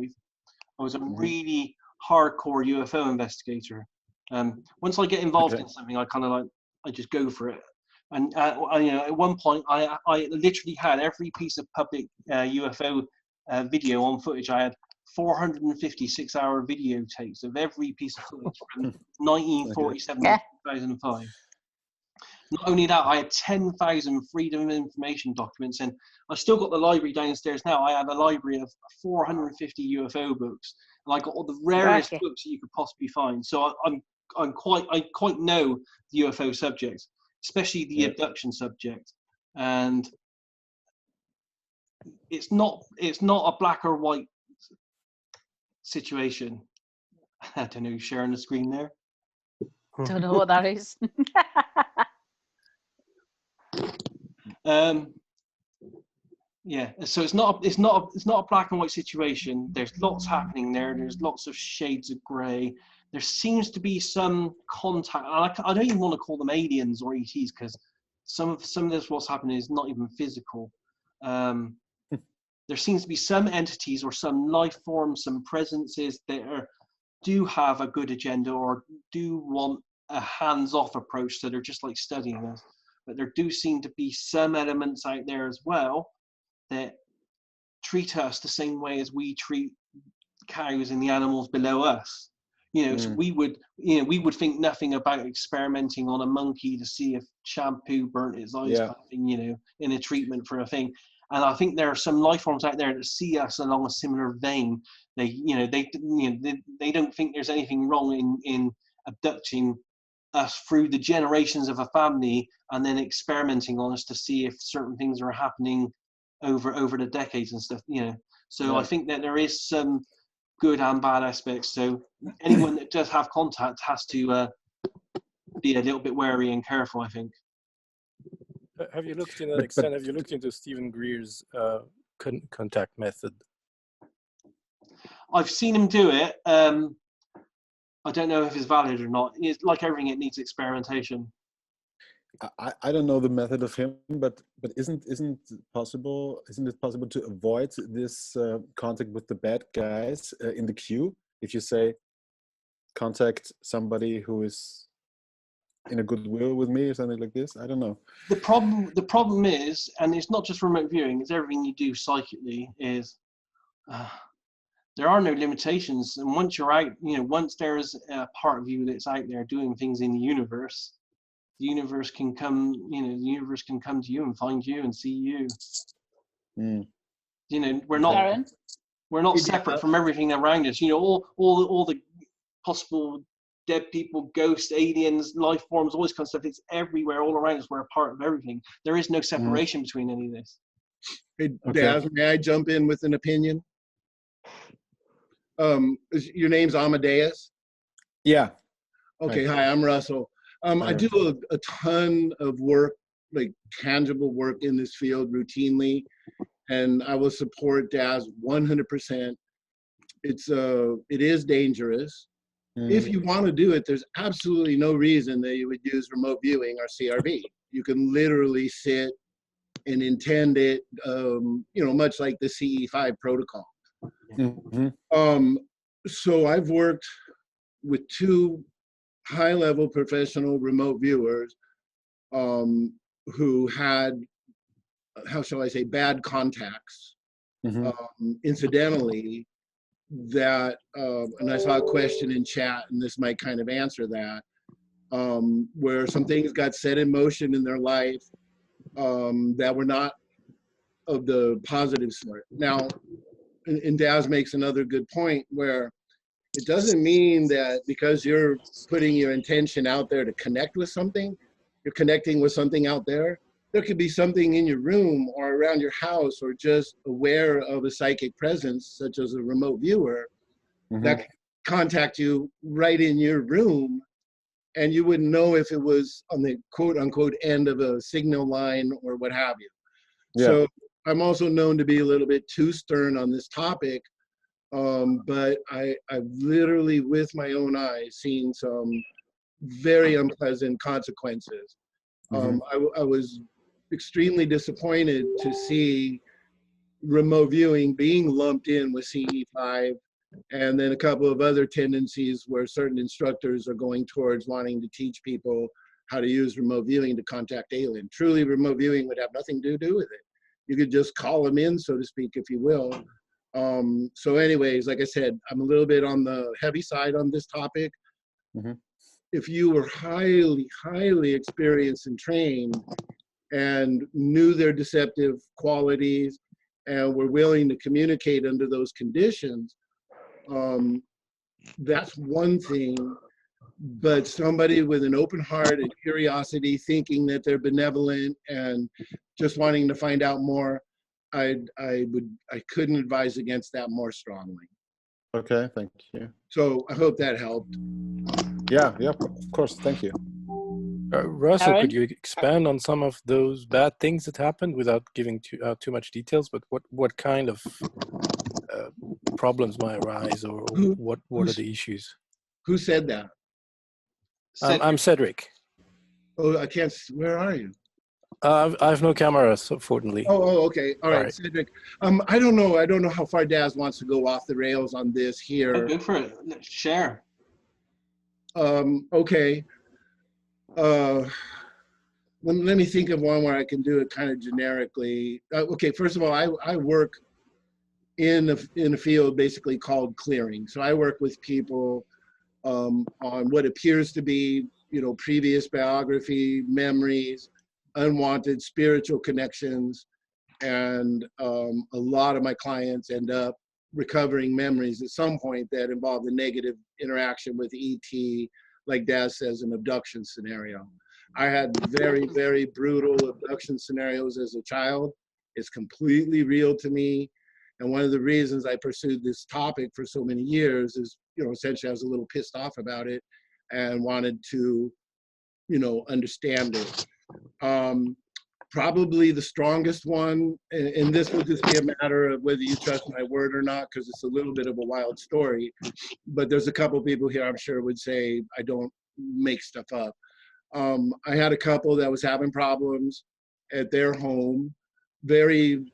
I was a really hardcore UFO investigator. Once I get involved in something, I just go for it. And at one point, I literally had every piece of public UFO video on footage. I had 456-hour videotapes of every piece of footage from 1947 to 2005. Not only that, I had 10,000 Freedom of Information documents, and I still got the library downstairs now. I have a library of 450 UFO books, and I got all the rarest books that you could possibly find. So I quite know the UFO subject, especially the abduction subject, and it's not a black or white situation. I don't know, sharing the screen there. Don't know what that is. Yeah, so it's not a black and white situation. There's lots happening there. There's lots of shades of grey. There seems to be some contact. I don't even want to call them aliens or ETs because some of this what's happening is not even physical. There seems to be some entities or some life forms, some presences that do have a good agenda or do want a hands-off approach. So they're just like studying us. But there do seem to be some elements out there as well that treat us the same way as we treat cows and the animals below us. So we would think nothing about experimenting on a monkey to see if shampoo burnt its eyes, kind of thing, in a treatment for a thing. And I think there are some life forms out there that see us along a similar vein. They don't think there's anything wrong in abducting us through the generations of a family and then experimenting on us to see if certain things are happening over the decades and stuff. So I think that there is some good and bad aspects. So anyone that does have contact has to be a little bit wary and careful, I think. Have you looked have you looked into Stephen Greer's contact method? I've seen him do it. I don't know if it's valid or not. It's like everything, it needs experimentation. I don't know the method of him, but isn't it possible to avoid this contact with the bad guys in the queue? If you say contact somebody who is in a goodwill with me or something like this, I don't know. The problem is, and it's not just remote viewing, it's everything you do psychically, is there are no limitations. And once you're out, once there is a part of you that's out there doing things in the universe can come, the universe can come to you and find you and see you. We're not separate from everything around us. All the possible dead people, ghosts, aliens, life forms, all this kind of stuff. It's everywhere, all around us. We're a part of everything. There is no separation between any of this. Hey, Daz, may I jump in with an opinion? Your name's Amadeus? Yeah. Okay, hi, I'm Russell. I do a ton of work, like tangible work in this field routinely, and I will support Daz 100%. It is dangerous. If you want to do it, there's absolutely no reason that you would use remote viewing or CRV. You can literally sit and intend it, much like the CE5 protocol. So I've worked with two high-level professional remote viewers who had, how shall I say, bad contacts. Incidentally, that, and I saw a question in chat, and this might kind of answer that, where some things got set in motion in their life that were not of the positive sort. Now, and Daz makes another good point where it doesn't mean that because you're putting your intention out there to connect with something, you're connecting with something out there. There could be something in your room or around your house or just aware of a psychic presence, such as a remote viewer, that can contact you right in your room and you wouldn't know if it was on the quote unquote end of a signal line or what have you. Yeah. So I'm also known to be a little bit too stern on this topic, but I've literally with my own eyes seen some very unpleasant consequences. I was extremely disappointed to see remote viewing being lumped in with CE5, and then a couple of other tendencies where certain instructors are going towards wanting to teach people how to use remote viewing to contact alien. Truly, remote viewing would have nothing to do with it. You could just call them in, so to speak, if you will. So anyways, like I said, I'm a little bit on the heavy side on this topic. If you were highly, highly experienced and trained and knew their deceptive qualities and were willing to communicate under those conditions, that's one thing. But somebody with an open heart and curiosity, thinking that they're benevolent and just wanting to find out more, I couldn't advise against that more strongly. Okay, thank you. So I hope that helped. Yeah, of course, thank you. Russell, Aaron? could you expand on some of those bad things that happened without giving too much details? But what kind of problems might arise, or what are the issues? Who said that? I'm Cedric. Oh, I can't. Where are you? I have no camera, so fortunately. Oh, okay. All right, Sorry. Cedric. I don't know how far Daz wants to go off the rails on this here. Oh, go for it. Share. Okay. Let me think of one where I can do it kind of generically. Okay, first of all, I work in a field basically called clearing. So I work with people on what appears to be, previous biography, memories, unwanted spiritual connections, and a lot of my clients end up recovering memories at some point that involve a negative interaction with ET, like Daz says, an abduction scenario. I had very, very brutal abduction scenarios as a child. It's completely real to me. And one of the reasons I pursued this topic for so many years is, essentially I was a little pissed off about it and wanted to, understand it. Probably the strongest one, and this will just be a matter of whether you trust my word or not, because it's a little bit of a wild story, but there's a couple people here I'm sure would say I don't make stuff up. I had a couple that was having problems at their home, very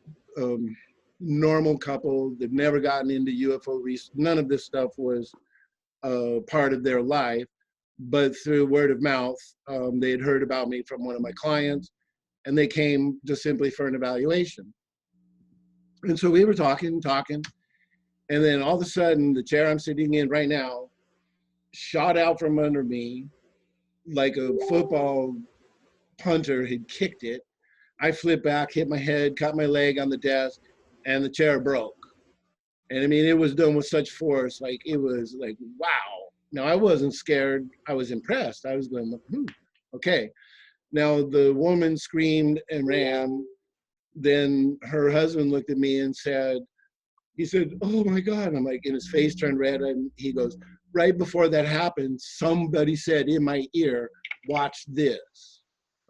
normal couple. They've never gotten into UFO research. None of this stuff was part of their life, but through word of mouth, they had heard about me from one of my clients, and they came just simply for an evaluation. And so we were talking, and then all of a sudden, the chair I'm sitting in right now shot out from under me like a football punter had kicked it. I flipped back, hit my head, caught my leg on the desk, and the chair broke. And I mean, it was done with such force, like it was like, wow. Now I wasn't scared, I was impressed. I was going, okay. Now the woman screamed and ran. Then her husband looked at me and he said, oh my God. And I'm like, and his face turned red, and he goes, right before that happened, somebody said in my ear, watch this.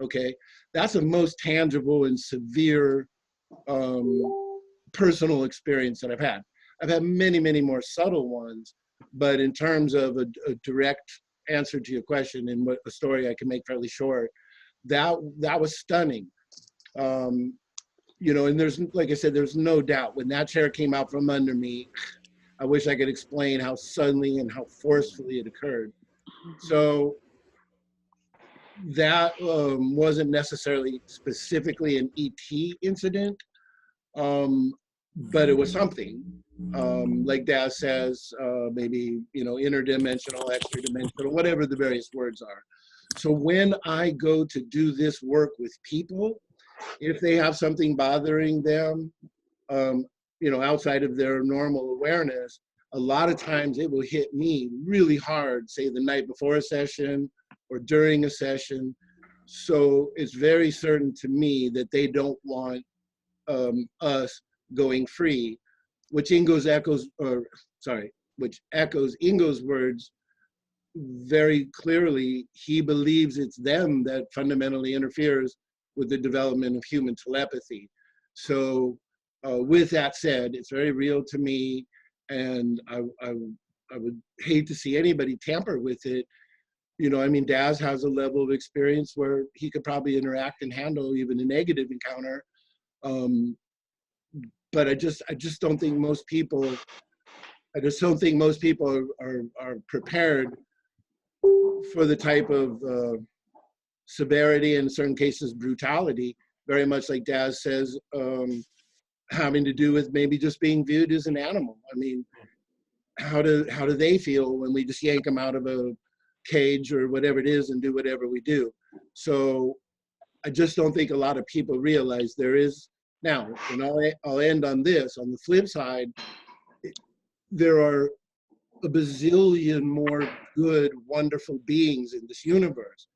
Okay, that's the most tangible and severe personal experience that I've had. I've had many, many more subtle ones, but in terms of a direct answer to your question and what a story I can make fairly short, that was stunning. And there's, like I said, there's no doubt when that chair came out from under me, I wish I could explain how suddenly and how forcefully it occurred. So that wasn't necessarily specifically an ET incident, but it was something. Like Daz says, maybe, interdimensional, extra dimensional, whatever the various words are. So when I go to do this work with people, if they have something bothering them, outside of their normal awareness, a lot of times it will hit me really hard, say the night before a session or during a session. So it's very certain to me that they don't want us going free, which echoes Ingo's words very clearly he believes it's them that fundamentally interferes with the development of human telepathy. So with that said, it's very real to me, and I would hate to see anybody tamper with it. You know, I mean, Daz has a level of experience where he could probably interact and handle even a negative encounter. But I just don't think most people, are prepared for the type of severity, and in certain cases brutality, very much like Daz says, having to do with maybe just being viewed as an animal. I mean, how do they feel when we just yank them out of a cage or whatever it is and do whatever we do? So I just don't think a lot of people realize there is now, and I'll end on this. On the flip side, there are a bazillion more good, wonderful beings in this universe.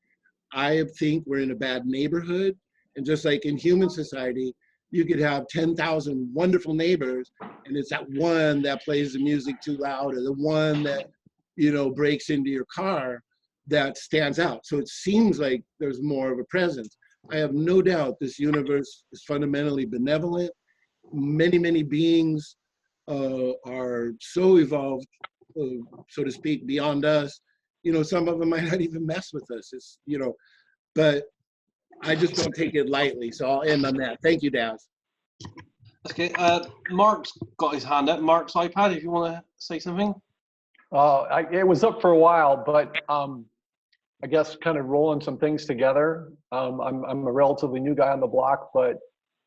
I think we're in a bad neighborhood, and just like in human society, you could have 10,000 wonderful neighbors, and it's that one that plays the music too loud, or the one that, you know, breaks into your car that stands out. So it seems like there's more of a presence. I have no doubt this universe is fundamentally benevolent. Many, many beings are so evolved, so to speak, beyond us. You know, some of them might not even mess with us. It's, you know, but I just don't take it lightly. So I'll end on that. Thank you, Daz. Okay, Mark's got his hand up. Mark's iPad, if you want to say something. It was up for a while, but I guess kind of rolling some things together. I'm a relatively new guy on the block, but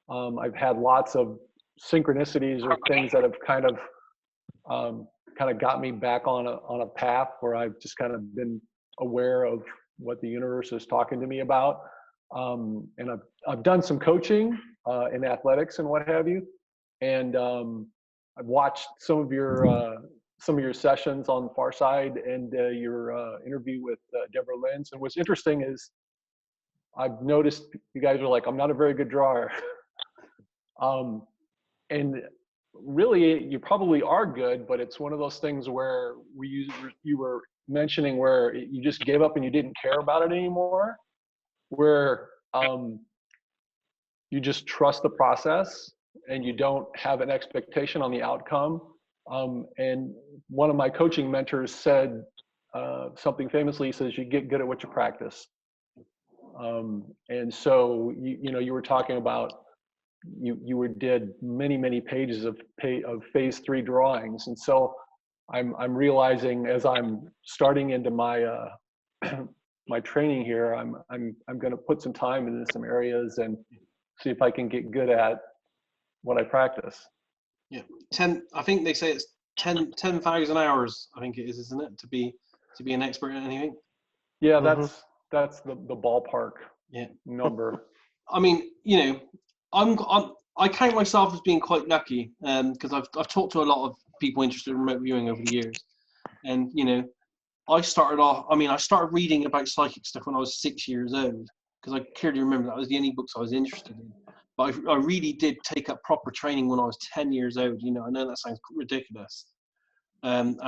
I've had lots of synchronicities or things that have kind of got me back on a path where I've just kind of been aware of what the universe is talking to me about. And I've done some coaching in athletics and what have you, and I've watched some of your sessions on Farsight and your interview with Deborah Lenz. And what's interesting is I've noticed you guys are like, I'm not a very good drawer. And really, you probably are good, but it's one of those things where you were mentioning where you just gave up and you didn't care about it anymore, where you just trust the process and you don't have an expectation on the outcome. And one of my coaching mentors said something famously. He says, you get good at what you practice. And so, you were talking about, you did many pages of phase 3 drawings. And so I'm realizing as I'm starting into my my training here, I'm going to put some time into some areas and see if I can get good at what I practice. Yeah, I think they say it's 10,000 hours. I think it is, isn't it, to be an expert in anything? Yeah, that's the ballpark number. I mean, I count myself as being quite lucky, because I've talked to a lot of people interested in remote viewing over the years, and I started reading about psychic stuff when I was 6 years old, because I clearly remember that was the only books I was interested in. But I really did take up proper training when I was 10 years old. I know that sounds ridiculous. And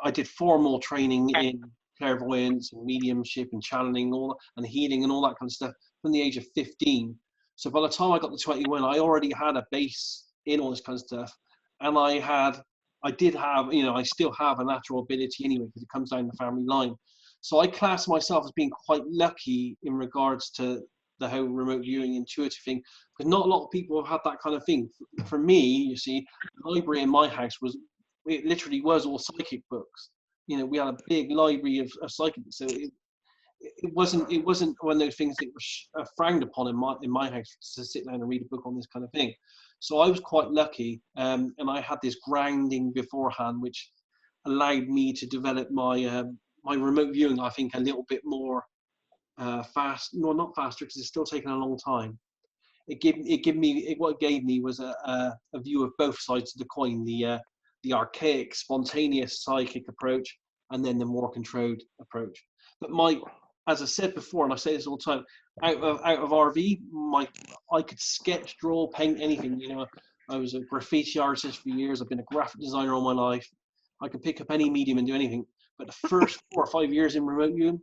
I did formal training in clairvoyance and mediumship and channeling and healing and all that kind of stuff from the age of 15. So by the time I got to 21, I already had a base in all this kind of stuff. And I still have a natural ability anyway, because it comes down the family line. So I class myself as being quite lucky in regards to the whole remote viewing intuitive thing, because not a lot of people have had that kind of thing. For me, you see, the library in my house literally was all psychic books. We had a big library of psychic books, so it wasn't one of those things that were frowned upon in my house to sit down and read a book on this kind of thing. So I was quite lucky, and I had this grounding beforehand, which allowed me to develop my my remote viewing, I think, a little bit more fast. No, not faster, because it's still taking a long time. What it gave me was a view of both sides of the coin: the archaic, spontaneous psychic approach, and then the more controlled approach. But as I said before, and I say this all the time, out of RV, I could sketch, draw, paint, anything. I was a graffiti artist for years. I've been a graphic designer all my life. I could pick up any medium and do anything. But the first 4 or 5 years in remote viewing,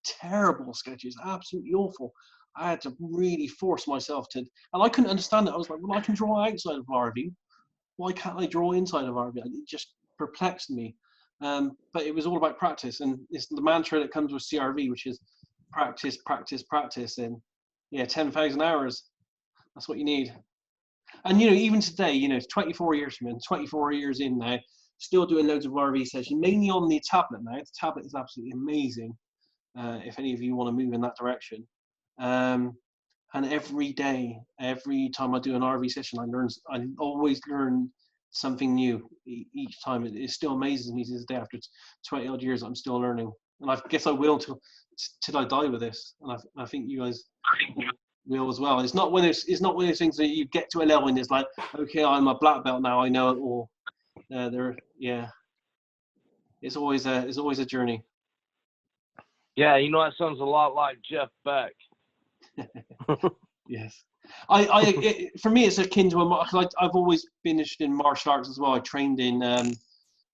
terrible sketches, absolutely awful. I had to really force myself to, and I couldn't understand it. I was like, well, I can draw outside of RV. Why can't I draw inside of RV? It just perplexed me. But it was all about practice, and it's the mantra that comes with CRV, which is practice, practice, practice, and yeah, 10,000 hours. That's what you need. And even today, 24 years from now, 24 years in now, still doing loads of RV sessions, mainly on the tablet now. The tablet is absolutely amazing. If any of you want to move in that direction. And every day, every time I do an RV session, I always learn something new each time. It still amazes me to this day after 20 odd years. I'm still learning, and I guess I will till I die with this. And I think you guys will as well. It's not one of those things that you get to a level and it's like, okay, I'm a black belt now. I know it all. It's always a journey. Yeah, that sounds a lot like Jeff Beck. Yes, for me it's akin to I've always been interested in martial arts as well. I trained in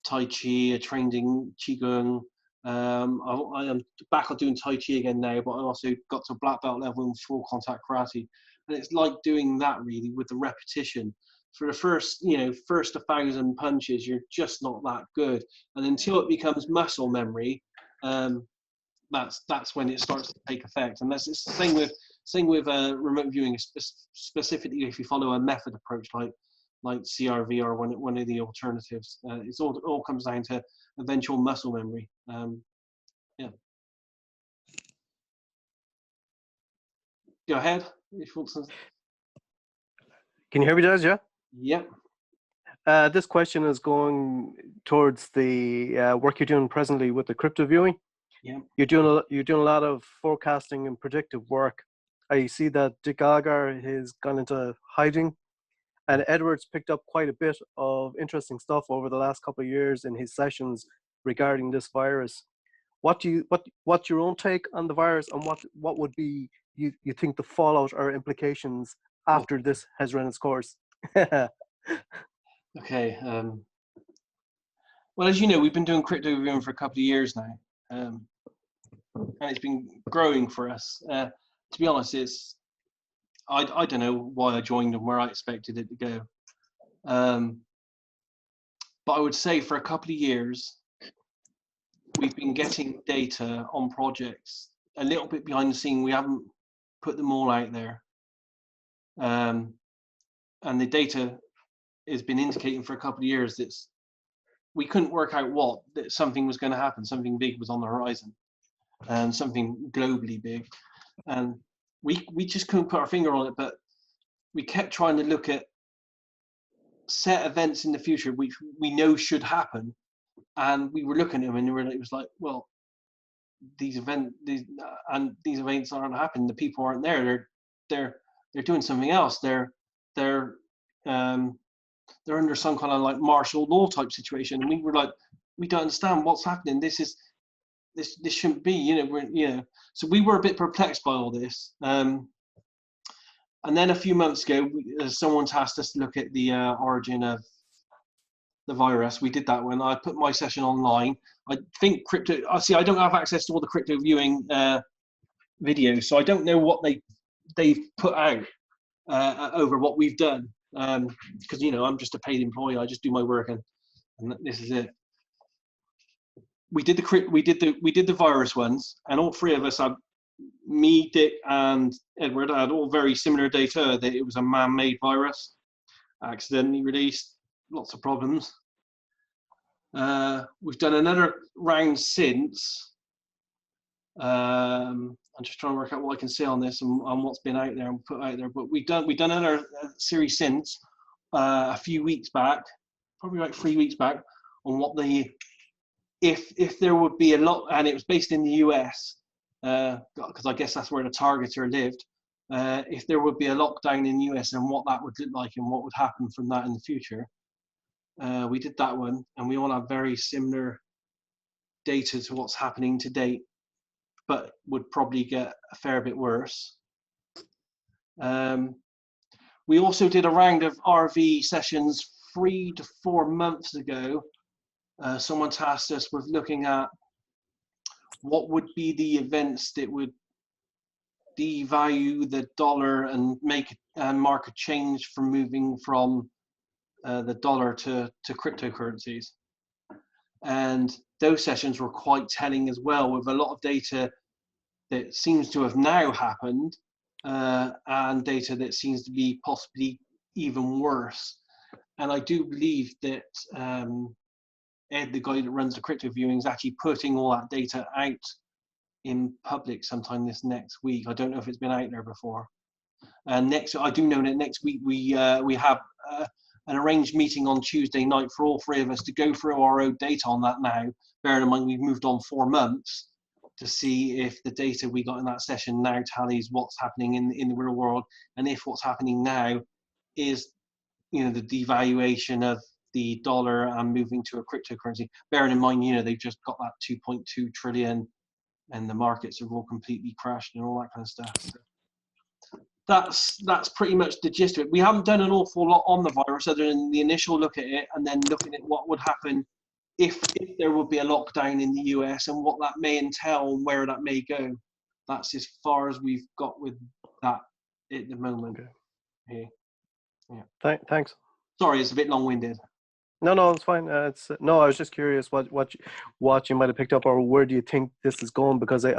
Tai Chi, I trained in Qigong. I am back on doing Tai Chi again now, but I also got to black belt level in full contact karate, and it's like doing that really with the repetition. For the first 1,000 punches, you're just not that good, and until it becomes muscle memory, that's when it starts to take effect. And it's the same with remote viewing, specifically if you follow a method approach like CRV or one of the alternatives. It all comes down to eventual muscle memory. Yeah. Go ahead. If you want to... Can you hear me, Des? Yeah. Yep. This question is going towards the work you're doing presently with the crypto viewing. Yeah. You're doing a lot of forecasting and predictive work. I see that Dick Agar has gone into hiding, and Edward's picked up quite a bit of interesting stuff over the last couple of years in his sessions regarding this virus. What's your own take on the virus, and what would be you think the fallout or implications after this has run its course? Okay. Well, as you know, we've been doing crypto viewing for a couple of years now, and it's been growing for us. To be honest, I don't know why I joined and where I expected it to go. But I would say for a couple of years, we've been getting data on projects a little bit behind the scene. We haven't put them all out there. And the data has been indicating for a couple of years that we couldn't work out that something was going to happen. Something big was on the horizon, and something globally big. And we just couldn't put our finger on it, but we kept trying to look at set events in the future which we know should happen, and we were looking at them and it was like, well, these events aren't happening. The people aren't there. They're doing something else. They're under some kind of like martial law type situation, and we were like, we don't understand what's happening. This shouldn't be. So we were a bit perplexed by all this. And then a few months ago, someone tasked us to look at the origin of the virus. We did that when I put my session online. I think I don't have access to all the crypto viewing videos, so I don't know what they've put out over what we've done. Because I'm just a paid employee. I just do my work, and this is it. We did the virus ones, and all three of us had. Me, Dick, and Edward had all very similar data that it was a man-made virus, accidentally released, lots of problems. We've done another round since. I'm just trying to work out what I can say on this and what's been out there and put out there. But we've done another series since a few weeks back, probably like 3 weeks back, on what if there would be a lot, and it was based in the US. Because I guess that's where the targeter lived. If there would be a lockdown in the US and what that would look like and what would happen from that in the future. We did that one, and we all have very similar data to what's happening to date, but would probably get a fair bit worse. We also did a round of RV sessions 3 to 4 months ago someone tasked us with looking at what would be the events that would devalue the dollar and make a market change from moving from the dollar to cryptocurrencies. And those sessions were quite telling as well, with a lot of data that seems to have now happened and data that seems to be possibly even worse. And I do believe that Ed, the guy that runs the crypto viewing, is actually putting all that data out in public sometime this next week. I don't know if it's been out there before. And I do know that next week we have an arranged meeting on Tuesday night for all three of us to go through our own data on that now. Bearing in mind we've moved on 4 months to see if the data we got in that session now tallies what's happening in the real world, and if what's happening now is, you know, the devaluation of the dollar and moving to a cryptocurrency. Bearing in mind, you know, they've just got that 2.2 trillion and the markets have all completely crashed and all that kind of stuff. That's pretty much the gist of it. We haven't done an awful lot on the virus other than the initial look at it and then looking at what would happen if there would be a lockdown in the US and what that may entail and where that may go. That's as far as we've got with that at the moment. Okay. Yeah. Thanks. Sorry, it's a bit long-winded. No, it's fine. No, I was just curious what you might have picked up, or where do you think this is going? Because it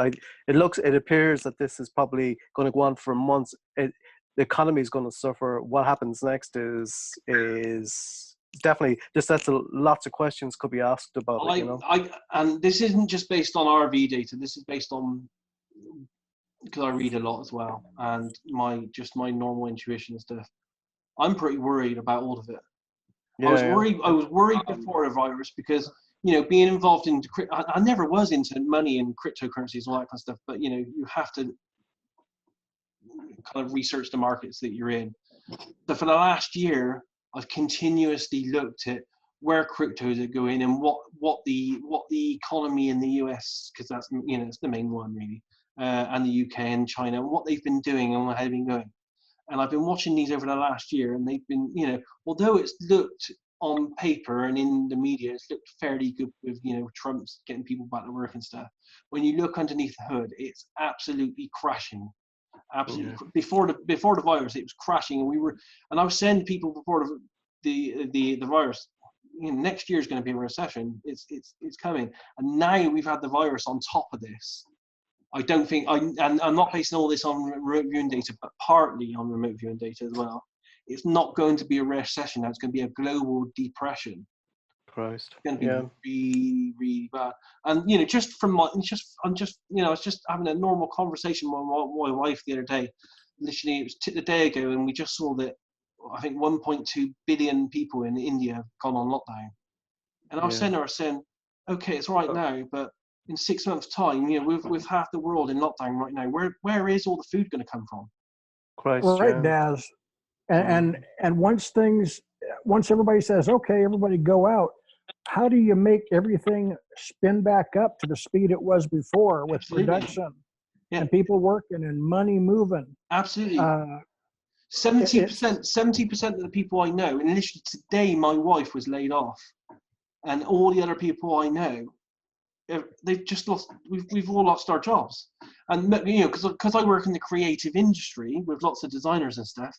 appears that this is probably going to go on for months. The economy is going to suffer. What happens next is definitely just lots of questions could be asked about it. You know, and this isn't just based on RV data. This is based on, because I read a lot as well, and my normal intuition and stuff. I'm pretty worried about all of it. Yeah, I was worried before the virus because, you know, being involved in I never was into money and cryptocurrencies and all that kind of stuff, but, you know, you have to kind of research the markets that you're in. So for the last year, I've continuously looked at where cryptos are going and what the economy in the US, because that's, you know, it's the main one really, and the UK and China, and what they've been doing and how they've been going. And I've been watching these over the last year, and they've been, you know, although it's looked on paper and in the media, it's looked fairly good with, you know, Trump's getting people back to work and stuff. When you look underneath the hood, it's absolutely crashing. Absolutely. Yeah. Before the virus, it was crashing, and I was saying to people before the virus, you know, next year is going to be a recession. It's coming, and now we've had the virus on top of this. I don't think, and I'm not basing all this on remote viewing data, but partly on remote viewing data as well. It's not going to be a recession. It's going to be a global depression. Christ. It's going to be really, really bad. And, you know, I'm just, you know, I was just having a normal conversation with my wife the other day. Literally, it was a day ago, and we just saw that I think 1.2 billion people in India have gone on lockdown. And I was saying, okay, it's right now, but in 6 months' time, you know, with half the world in lockdown right now, where is all the food going to come from? Christ, right, Daz. And once everybody says, okay, everybody go out, how do you make everything spin back up to the speed it was before with production and people working and money moving? Absolutely. 70% of the people I know, and literally today, my wife was laid off, and all the other people I know, they've just lost. We've all lost our jobs, and you know, because I work in the creative industry with lots of designers and stuff.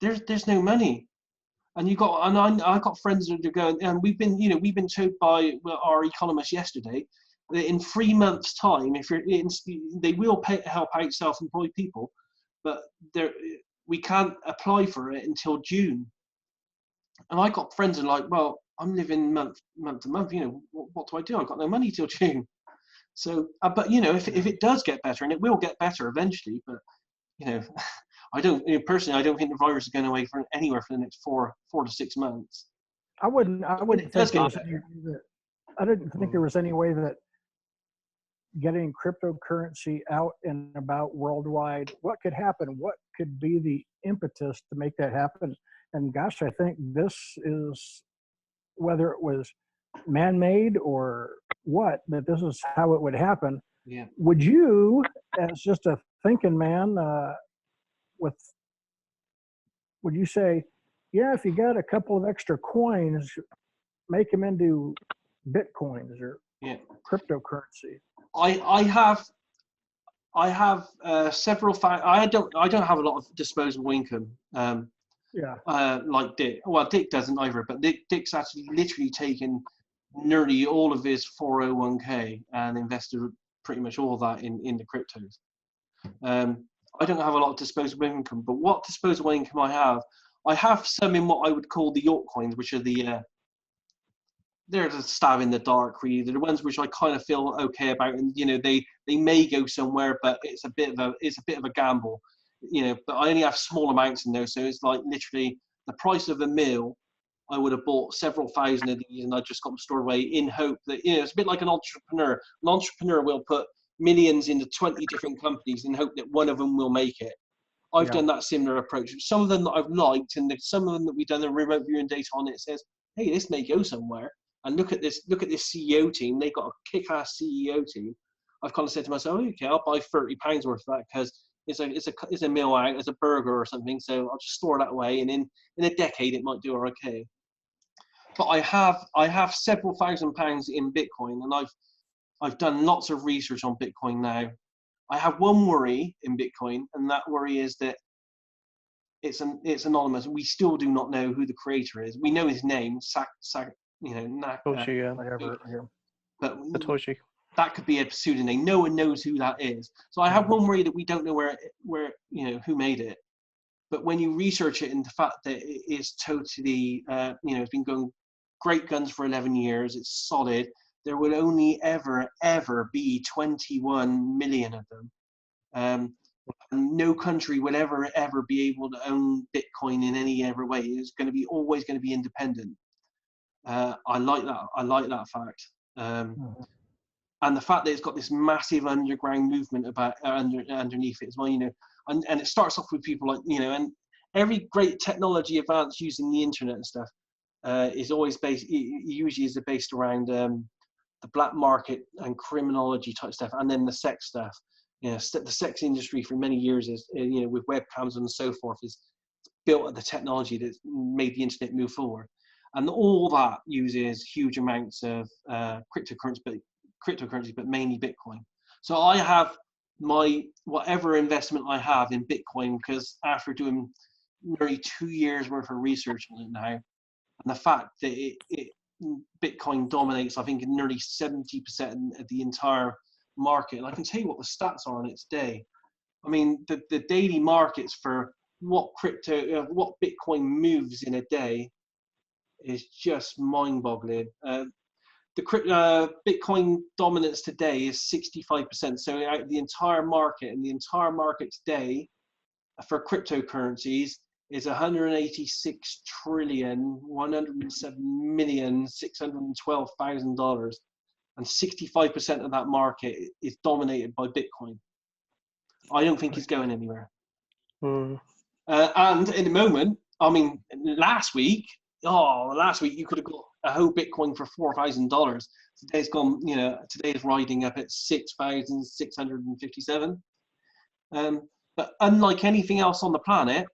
There's no money, and I got friends that are going, and we've been told by our economist yesterday that in 3 months' time, they will help out self-employed people, but we can't apply for it until June. And I got friends that are like, well, I'm living month to month. You know, what do? I've got no money till June. So, but you know, if it does get better, and it will get better eventually, but you know, personally, I don't think the virus is going away anywhere for the next 4 to 6 months. I wouldn't think I didn't think there was any way that getting cryptocurrency out and about worldwide, what could happen? What could be the impetus to make that happen? And gosh, I think this is, whether it was man-made or what, that this is how it would happen. Yeah. Would you, as just a thinking man, would you say, yeah, if you got a couple of extra coins, make them into Bitcoins or cryptocurrency? I have several. I don't have a lot of disposable income. Like Dick. Well, Dick doesn't either, but Dick's actually literally taken nearly all of his 401k and invested pretty much all of that in the cryptos. I don't have a lot of disposable income, but what disposable income I have some in what I would call the altcoins, which are they're the stab in the dark, really. They're the ones which I kind of feel okay about, and they may go somewhere, but it's a bit of a gamble, But I only have small amounts in there, so it's like literally the price of a meal. I would have bought several thousand of these, and I just got them stored away in hope that it's a bit like an entrepreneur. An entrepreneur will put millions into 20 different companies in hope that one of them will make it. I've done that similar approach. Some of them that I've liked, and some of them that we've done the remote viewing data on, it says, hey, this may go somewhere. And look at this CEO team. They've got a kick-ass CEO team. I've kind of said to myself, okay, I'll buy £30 worth of that because it's a meal out, it's a burger or something. So I'll just store that away, and in a decade it might do okay. But I have several £1,000s in Bitcoin, and I've done lots of research on Bitcoin now. I have one worry in Bitcoin, and that worry is that it's anonymous. We still do not know who the creator is. We know his name, Satoshi, but Satoshi. That could be a pseudonym. No one knows who that is. So I have one worry that we don't know where who made it. But when you research it, and the fact that it is totally, it's been going great guns for 11 years, it's solid. There will only ever be 21 million of them. And no country will ever be able to own Bitcoin in any other way. It's always going to be independent. I like that fact. And the fact that it's got this massive underground movement underneath it as well, and it starts off with people like, and every great technology advance using the internet and stuff is always usually is based around the black market and criminology type stuff, and then the sex stuff. The sex industry for many years is, with webcams and so forth, is built the technology that's made the internet move forward. And all that uses huge amounts of cryptocurrency, but mainly Bitcoin. So I have my whatever investment I have in Bitcoin, because after doing nearly 2 years worth of research on it now, and the fact that Bitcoin dominates, I think, nearly 70% of the entire market. And I can tell you what the stats are on its day. I mean, the daily markets for what Bitcoin moves in a day is just mind-boggling. The Bitcoin dominance today is 65%. So out of the entire market, and the entire market today for cryptocurrencies is $186,107,612,000, and 65% of that market is dominated by Bitcoin. I don't think it's going anywhere. And in the moment, I mean, last week you could have got a whole Bitcoin for $4,000. Today's gone, today's riding up at 6,657. But unlike anything else on the planet,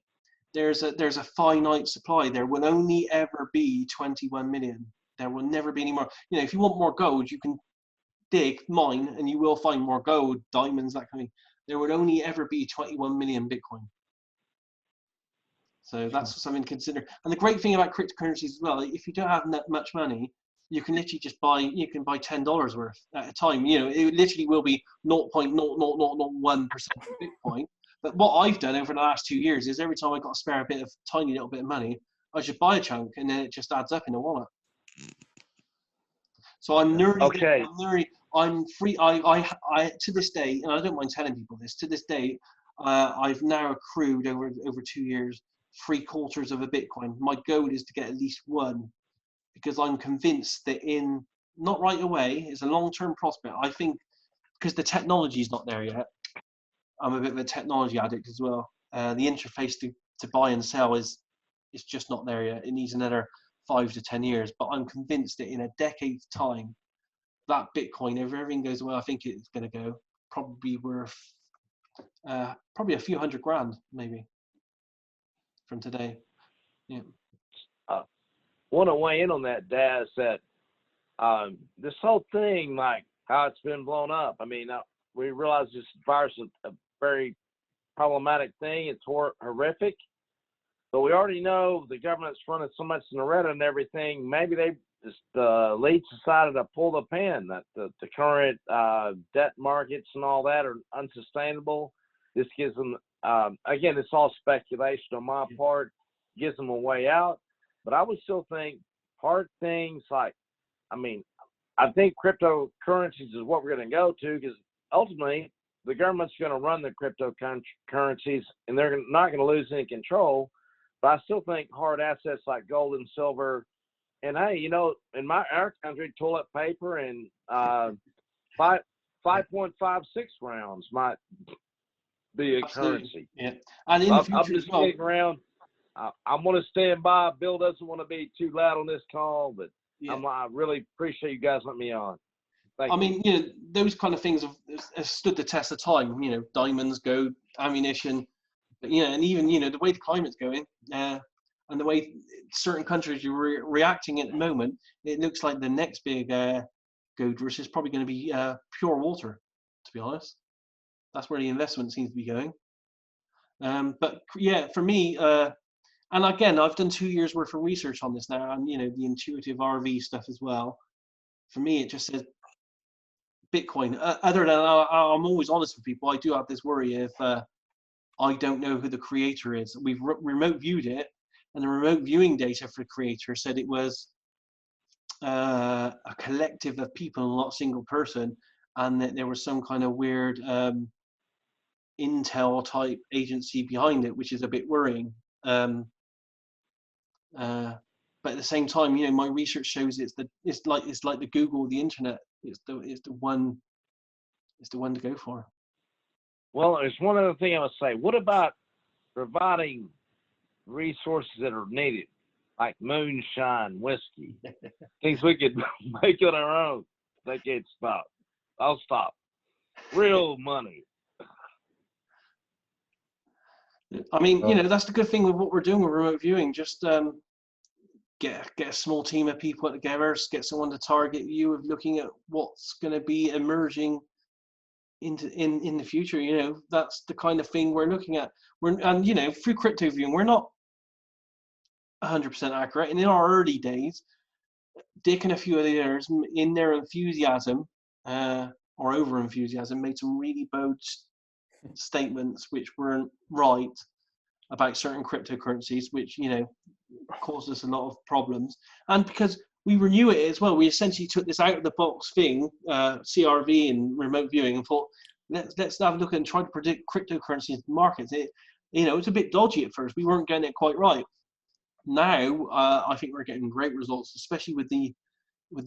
there's a finite supply. There will only ever be 21 million. There will never be any more. If you want more gold, you can mine, and you will find more gold, diamonds, that kind of thing. There would only ever be 21 million Bitcoin. So that's something to consider. And the great thing about cryptocurrencies as well, if you don't have much money, you can literally just buy $10 worth at a time. It literally will be 0.00001% of Bitcoin. But what I've done over the last 2 years is every time I got to spare a tiny little bit of money, I just buy a chunk, and then it just adds up in a wallet. So I'm I'm free. I to this day, and I don't mind telling people this, to this day, I've now accrued over 2 years 3/4 of a Bitcoin. My goal is to get at least one, because I'm convinced that not right away, it's a long-term prospect. I think because the technology is not there yet. I'm a bit of a technology addict as well. The interface to buy and sell is just not there yet. It needs another 5 to 10 years. But I'm convinced that in a decade's time, that Bitcoin, if everything goes well, I think it's going to go probably worth probably a few $100,000 maybe from today. Yeah. Want to weigh in on that, Daz? That this whole thing, like how it's been blown up. I mean, we realize this virus is a very problematic thing. It's horrific, but we already know the government's running so much in the red and everything. Maybe they just the elites decided to pull the pin. That the current debt markets and all that are unsustainable. This gives them again, it's all speculation on my part. Gives them a way out, but I would still think hard things like, I mean, I think cryptocurrencies is what we're going to go to, because ultimately the government's going to run the cryptocurrencies and they're not going to lose any control. But I still think hard assets like gold and silver, and hey, you know, in our country, toilet paper and 5.56 rounds might be a currency. Yeah, and in the future as well. Around. I'm going to stand by. Bill doesn't want to be too loud on this call, but I really appreciate you guys letting me on. Thank you. I mean, you know, those kind of things have stood the test of time. You know, diamonds, gold, ammunition, you know, and even, you know, the way the climate's going and the way certain countries are reacting at the moment, it looks like the next big gold rush is probably going to be pure water, to be honest. That's where the investment seems to be going. But yeah, for me, and again, I've done 2 years worth of research on this now, and you know, the intuitive RV stuff as well. For me, it just says Bitcoin. Other than I'm always honest with people, I do have this worry if I don't know who the creator is. We've remote viewed it, and the remote viewing data for the creator said it was a collective of people, not a single person, and that there was some kind of weird intel type agency behind it, which is a bit worrying. But at the same time, you know, my research shows it's like the Google, the internet. It's the one to go for. Well, there's one other thing I would say. What about providing resources that are needed, like moonshine, whiskey, things we could make on our own? They can't stop. I'll stop. Real money. I mean, you know, that's the good thing with what we're doing with remote viewing. Just get a small team of people together, get someone to target you of looking at what's going to be emerging in the future. You know, that's the kind of thing we're looking at. And you know, through crypto viewing, we're not 100% accurate. And in our early days, Dick and a few of the others, in their enthusiasm or over enthusiasm, made some really bold statements which weren't right about certain cryptocurrencies, which, you know, caused us a lot of problems. And because we renew it as well, we essentially took this out of the box thing, CRV and remote viewing, and thought, let's have a look and try to predict cryptocurrencies markets. You know, it's a bit dodgy at first. We weren't getting it quite right. Now, I think we're getting great results, especially with the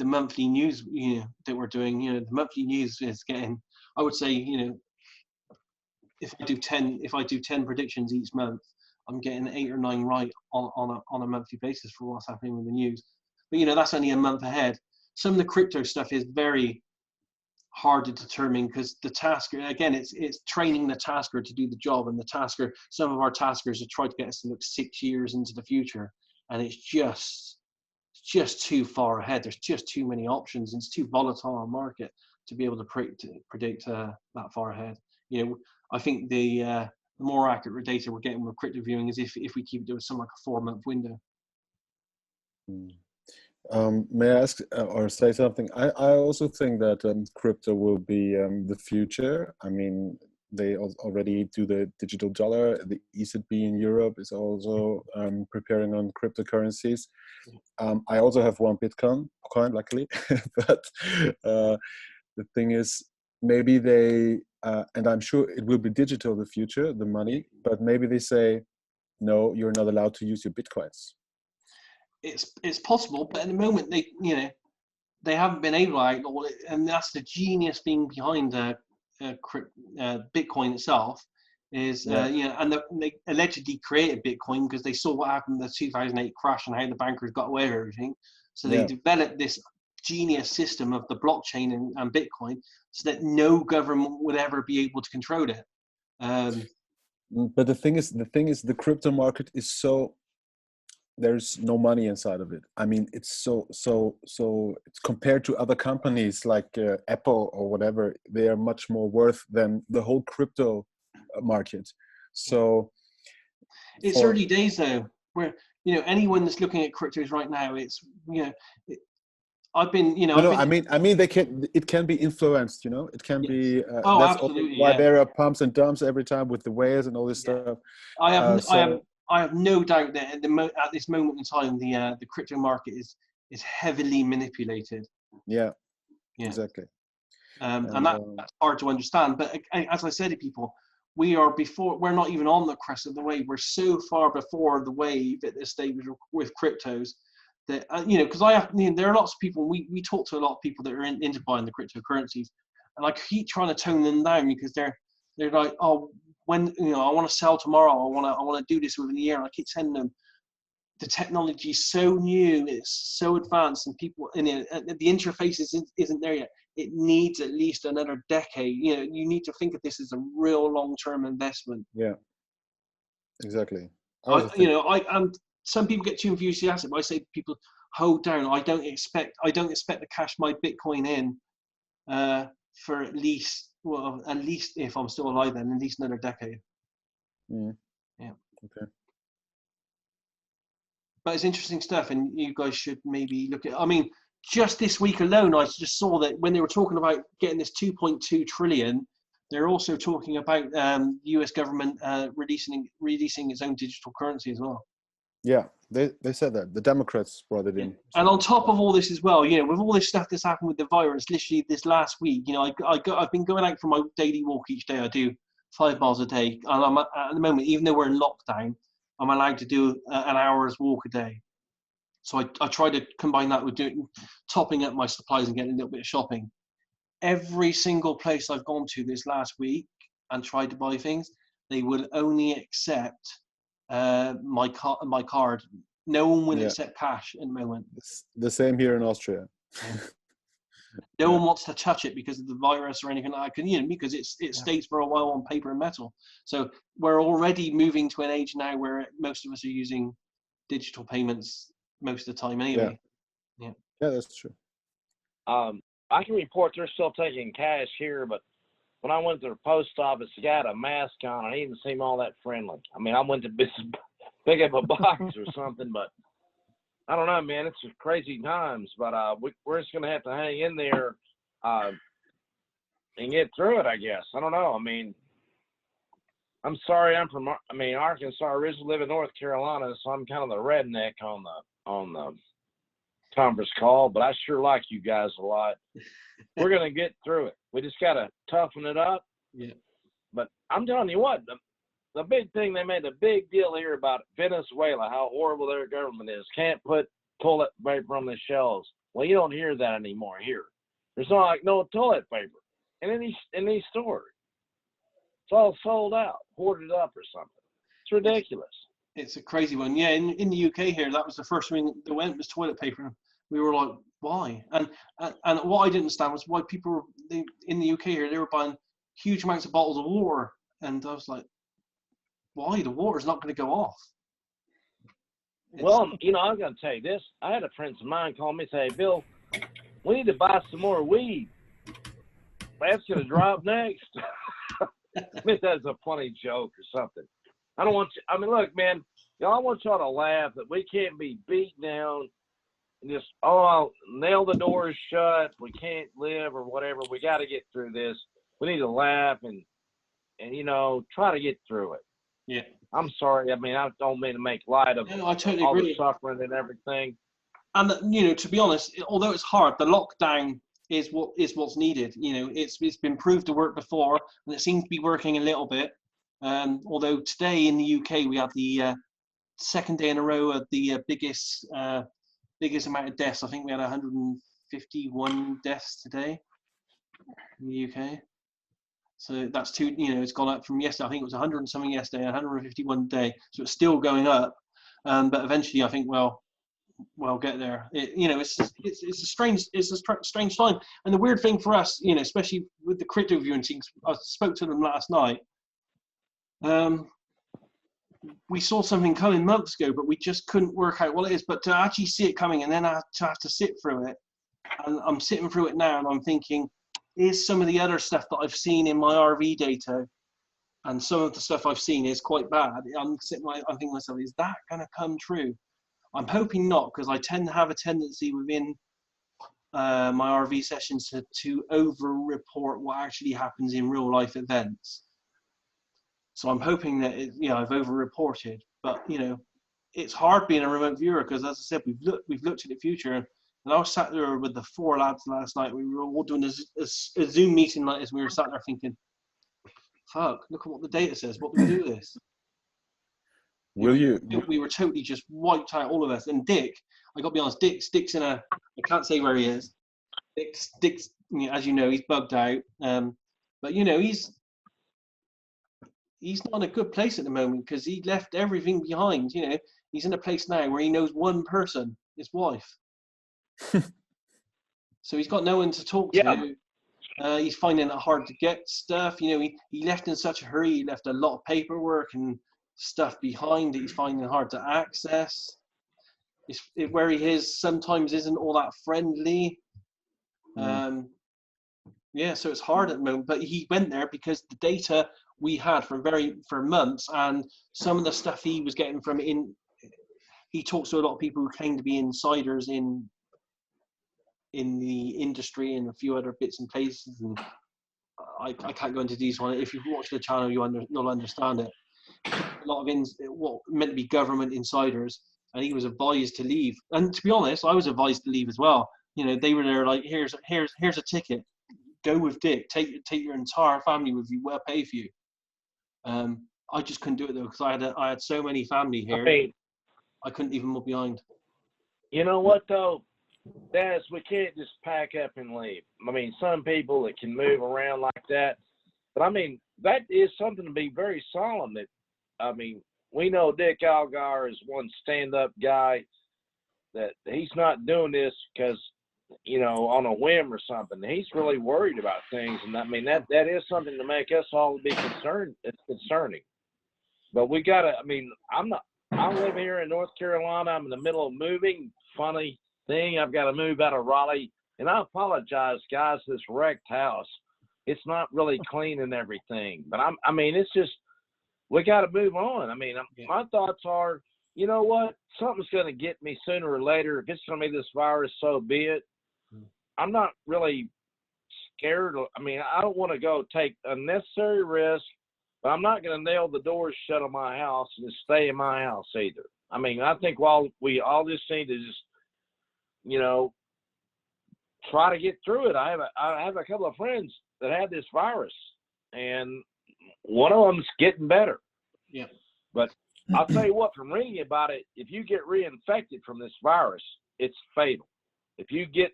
monthly news, you know, that we're doing. You know, the monthly news is getting, I would say, you know, if I do 10 predictions each month, I'm getting 8 or 9 right on a monthly basis for what's happening with the news. But you know, that's only a month ahead. Some of the crypto stuff is very hard to determine because the tasker, again, it's training the tasker to do the job, and the tasker, some of our taskers have tried to get us to look 6 years into the future, and it's just too far ahead. There's just too many options, and it's too volatile a market to be able to predict that far ahead. You know, I think the more accurate data we're getting with crypto viewing is if we keep doing something like a 4-month window. May I ask or say something? I also think that crypto will be the future. I mean, they already do the digital dollar. The ECB in Europe is also preparing on cryptocurrencies. I also have one Bitcoin, luckily. But the thing is, maybe they, and I'm sure it will be digital in the future, the money, but maybe they say, no, you're not allowed to use your Bitcoins. It's possible, but at the moment they haven't been able to outlaw it, and that's the genius thing behind Bitcoin itself. Is you know, and they allegedly created Bitcoin because they saw what happened in the 2008 crash and how the bankers got away with everything. So they developed this genius system of the blockchain and Bitcoin, so that no government would ever be able to control it. But the thing is, the crypto market is so there's no money inside of it. I mean, it's so it's compared to other companies like Apple or whatever, they are much more worth than the whole crypto market. So it's early days though, where anyone that's looking at cryptos right now, it's I've been I mean it can be influenced, it can be oh, that's absolutely, why yeah. there are pumps and dumps every time with the whales and all this stuff. I have no doubt that at this moment in time, the crypto market is heavily manipulated. Yeah, exactly. And that's hard to understand. But as I said to people, we're not even on the crest of the wave. We're so far before the wave at this stage with cryptos that because there are lots of people. We talk to a lot of people that are into buying the cryptocurrencies, and I keep trying to tone them down because they're like, oh, when I want to sell tomorrow, I want to do this within a year. And I keep telling them the technology is so new, it's so advanced, and people the interface isn't there yet. It needs at least another decade. You need to think of this as a real long-term investment. Yeah, exactly. And some people get too enthusiastic. But I say to people, hold down. I don't expect to cash my Bitcoin in for at least if I'm still alive, then at least another decade. Yeah. Okay. But it's interesting stuff, and you guys should maybe look at. I mean, just this week alone, I just saw that when they were talking about getting this 2.2 trillion, they're also talking about the U.S. government releasing its own digital currency as well. Yeah, they said that the Democrats brought it in. And on top of all this as well, with all this stuff that's happened with the virus, literally this last week, I've been going out for my daily walk each day. I do 5 miles a day, and I'm at the moment, even though we're in lockdown, I'm allowed to do an hour's walk a day. So I try to combine that with topping up my supplies and getting a little bit of shopping. Every single place I've gone to this last week and tried to buy things, they will only accept my card. No one will accept cash at the moment. It's the same here in Austria. No one wants to touch it because of the virus or anything like that. Because it stays for a while on paper and metal. So we're already moving to an age now where most of us are using digital payments most of the time anyway. Yeah, that's true. I can report they're still taking cash here, but when I went to the post office, the guy had a mask on, and he didn't seem all that friendly. I mean, I went to pick up a box or something, but I don't know, man. It's just crazy times, but we're just gonna have to hang in there and get through it, I guess. I don't know. I mean, I'm sorry, I'm from Arkansas, originally live in North Carolina, so I'm kind of the redneck on the conference call, but I sure like you guys a lot. We're gonna get through it. We just gotta toughen it up. Yeah. But I'm telling you what, the big thing, they made a big deal here about Venezuela, how horrible their government is. Can't put toilet paper on the shelves. Well, you don't hear that anymore here. There's no toilet paper in any store. It's all sold out, hoarded up or something. It's ridiculous. It's a crazy one. Yeah, in the UK here, that was the first thing that went was toilet paper. We were like, why? And what I didn't understand was why people in the UK here, they were buying huge amounts of bottles of water. And I was like, why? The water's not going to go off. Well, I'm going to tell you this. I had a friend of mine call me and say, hey, Bill, we need to buy some more weed. That's going to drop next. I mean, that's a funny joke or something. I don't want you. I mean, look, man, I want y'all to laugh that we can't be beat down and just, I'll nail the doors shut. We can't live or whatever. We got to get through this. We need to laugh and try to get through it. Yeah. I'm sorry. I mean, I don't mean to make light of I totally all agree. the suffering and everything. And to be honest, although it's hard, the lockdown is what's needed. It's been proved to work before, and it seems to be working a little bit. Although today in the UK we had the second day in a row of the biggest amount of deaths. I think we had 151 deaths today in the UK. So that's it's gone up from yesterday. I think it was 100 and something yesterday, 151 today. So it's still going up. But eventually, I think we'll get there. It's a strange time. And the weird thing for us, especially with the crypto viewing teams, I spoke to them last night. we saw something coming months ago, but we just couldn't work out what it is. But to actually see it coming and then to have to sit through it, and I'm sitting through it now, and I'm thinking, is some of the other stuff that I've seen in my RV data, and some of the stuff I've seen is quite bad. I'm thinking to myself, is that going to come true? I'm hoping not, because I tend to have a tendency within my RV sessions to over-report what actually happens in real-life events. So I'm hoping that I've over-reported, but it's hard being a remote viewer, because as I said, we've looked at the future, and I was sat there with the 4 lads last night. We were all doing a Zoom meeting like this. We were sat there thinking, "Fuck! Look at what the data says. What do we do with this?" We were totally just wiped out, all of us. And Dick, I got to be honest, Dick's in I can't say where he is. Dick's as you know, he's bugged out. But he's not in a good place at the moment, because he left everything behind. He's in a place now where he knows one person, his wife. So he's got no one to talk to. He's finding it hard to get stuff. He left in such a hurry. He left a lot of paperwork and stuff behind that he's finding it hard to access. Where he is sometimes isn't all that friendly. So it's hard at the moment. But he went there because the data we had for months, and some of the stuff he was getting from he talks to a lot of people who claim to be insiders in the industry and a few other bits and places, and I can't go into these ones. If you've watched the channel, you'll understand it. A lot of what meant to be government insiders, and he was advised to leave. And to be honest, I was advised to leave as well. They were there like, here's a ticket, go with Dick, take your entire family with you, we'll pay for you. I just couldn't do it though, because I had so many family here. I couldn't even look behind. You know what though, Dennis, we can't just pack up and leave. Some people that can move around like that, but that is something to be very solemn. That we know Dick Algar is one stand-up guy, that he's not doing this because on a whim or something. He's really worried about things, and that is something to make us all be concerned. It's concerning, but we gotta. I live here in North Carolina. I'm in the middle of moving. Funny thing, I've got to move out of Raleigh, and I apologize, guys. This wrecked house, it's not really clean and everything, but it's just, we got to move on. My thoughts are, you know what? Something's going to get me sooner or later. If it's going to be this virus, so be it. I'm not really scared. I don't want to go take unnecessary risks, but I'm not going to nail the doors shut on my house and just stay in my house either. I think we all just need to just, try to get through it. I have a couple of friends that had this virus, and one of them's getting better. Yeah. But I'll tell you what, from reading about it, if you get reinfected from this virus, it's fatal. If you get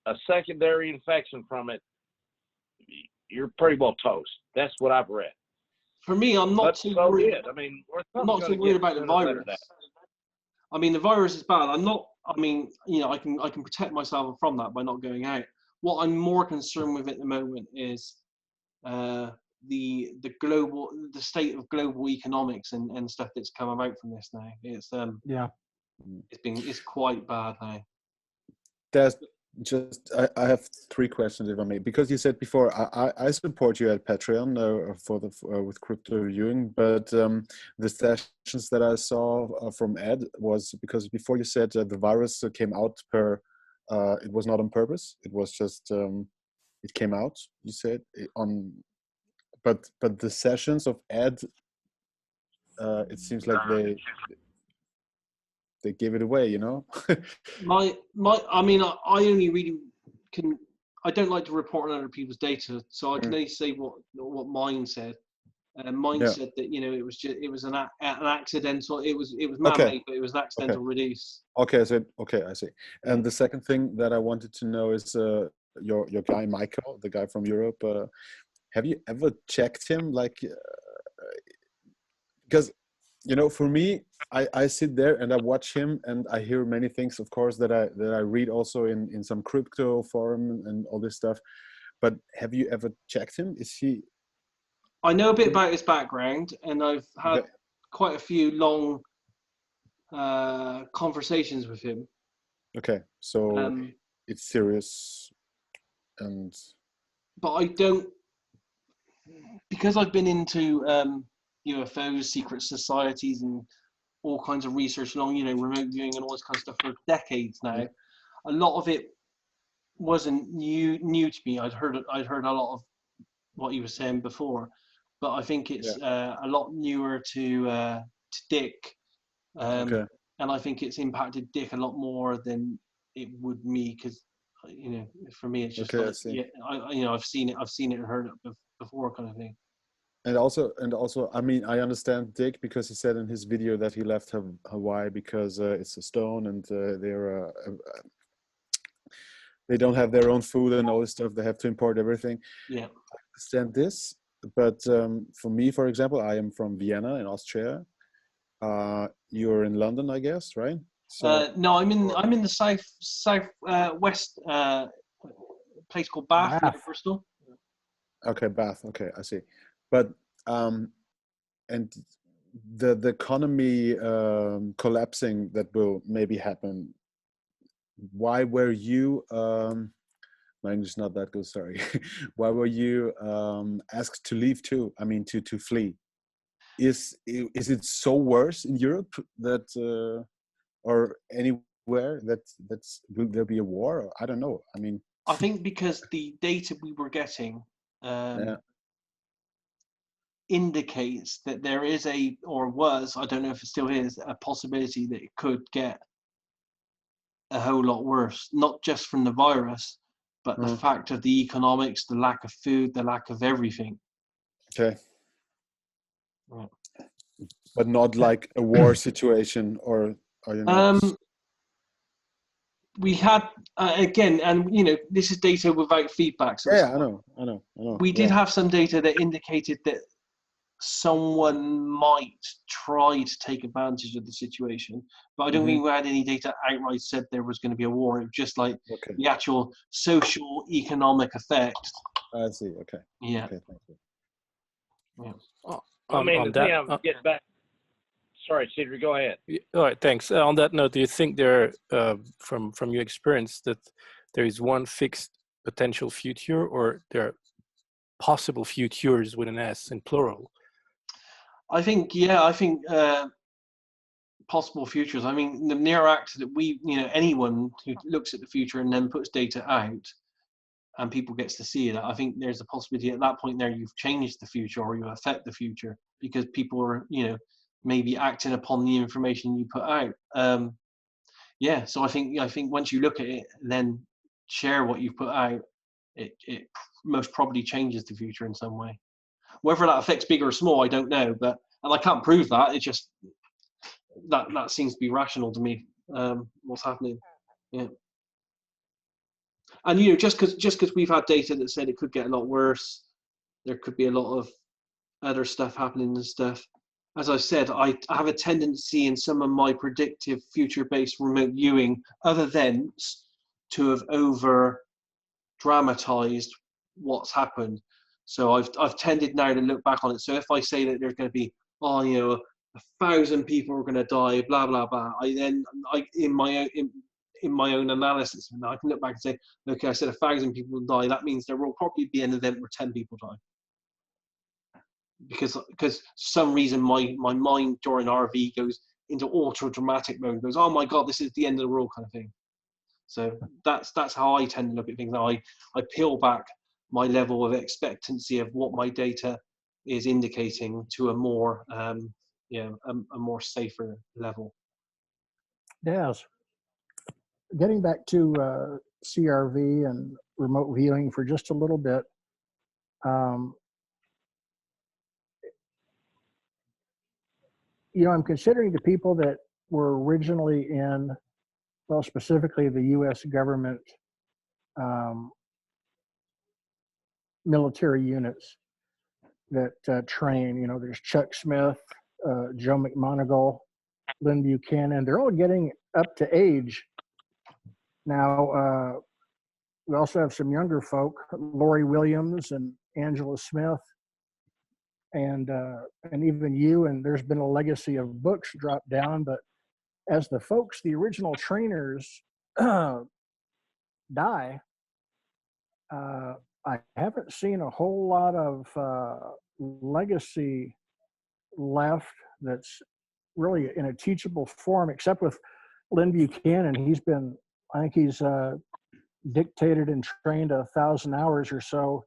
a secondary infection from it, you're pretty well toast. That's what I've read. For me, I'm not too worried. I'm not too worried about the virus. The virus is bad. I'm not. I can protect myself from that by not going out. What I'm more concerned with at the moment is the state of global economics and stuff that's come about from this now. It's quite bad now. There's I have 3 questions, if I may, because you said before I support you at Patreon with crypto viewing, but the sessions that I saw from Ed was because before you said the virus came out it was not on purpose, it was just it came out, you said but the sessions of Ed, it seems like they gave it away, I only really can. I don't like to report on other people's data, so I can only say what mine said. Mine said that it was an accidental. It was man-made, but it was an accidental release. Okay, I see. And the second thing that I wanted to know is your guy Michael, the guy from Europe. Have you ever checked him? Because for me, I sit there and I watch him and I hear many things, of course, that I read also in some crypto forum and all this stuff. But have you ever checked him? Is he? I know a bit about his background, and I've had quite a few long conversations with him. Okay, so it's serious, and but I don't, because I've been into UFOs, secret societies, and all kinds of research along, remote viewing and all this kind of stuff for decades now. A lot of it wasn't new to me. I'd heard a lot of what he was saying before, but I think it's a lot newer to Dick, okay. and I think it's impacted Dick a lot more than it would me, because for me it's just Okay, I like, see. I've seen it and heard it before, kind of thing. And also, I mean, I understand Dick, because he said in his video that he left Hawaii because it's a stone, and they don't have their own food and all this stuff. They have to import everything. Yeah. I understand this, but for me, for example, I am from Vienna in Austria. You're in London, I guess, right? So no, I'm in the south west place called Bath, near Bristol. okay, Bath. Okay, I see. But and the economy collapsing that will maybe happen. Why were you? My English is not that good. Sorry. Why were you asked to leave too? I mean, to flee. Is it so worse in Europe that or anywhere that's will there be a war? Or, I don't know. I mean, I think because the data we were getting indicates that there is or was, I don't know if it still is, a possibility that it could get a whole lot worse, not just from the virus, but the fact of the economics, the lack of food, the lack of everything. Okay. Right. But not like a war situation, or are you not? We had again, and this is data without feedback. So Yeah, I know. We did have some data that indicated that someone might try to take advantage of the situation, but I don't think we had any data outright said there was going to be a war. It was just like the actual social economic effects. I see. Okay. Yeah. Okay, thank you. Yeah. I mean, on the thing I'm that, getting back. Sorry, Cedric, go ahead. all right, thanks. On that note, do you think there, from your experience, that there is one fixed potential future, or there are possible futures with an S in plural? I think possible futures. I mean, the mere act that we, anyone who looks at the future and then puts data out and people gets to see it, I think there's a possibility at that point there you've changed the future, or you affect the future, because people are, maybe acting upon the information you put out. So I think once you look at it and then share what you've put out, it most probably changes the future in some way. Whether that affects big or small, I don't know, and I can't prove that. It's just that seems to be rational to me. What's happening? Yeah. And just because we've had data that said it could get a lot worse, there could be a lot of other stuff happening and stuff. As I said, I have a tendency in some of my predictive future-based remote viewing other events to have over dramatized what's happened. So I've tended now to look back on it. So if I say that there's going to be 1,000 people are going to die, blah blah blah, in my own analysis, and I can look back and say, okay, I said 1,000 people will die. That means there will probably be an event where 10 people die. Because some reason my mind during RV goes into ultra dramatic mode, goes, oh my god, this is the end of the world, kind of thing. So that's how I tend to look at things. I peel back my level of expectancy of what my data is indicating to a more a more safer level. Yes. Getting back to CRV and remote viewing for just a little bit. I'm considering the people that were originally in, well, specifically the U.S. government military units that train. There's Chuck Smith, Joe McMoneagle, Lynn Buchanan. They're all getting up to age now. We also have some younger folk, Lori Williams and Angela Smith. and even you, and there's been a legacy of books dropped down, but as the folks, the original trainers die, I haven't seen a whole lot of legacy left that's really in a teachable form, except with Lynn Buchanan. I think he's dictated and trained 1,000 hours or so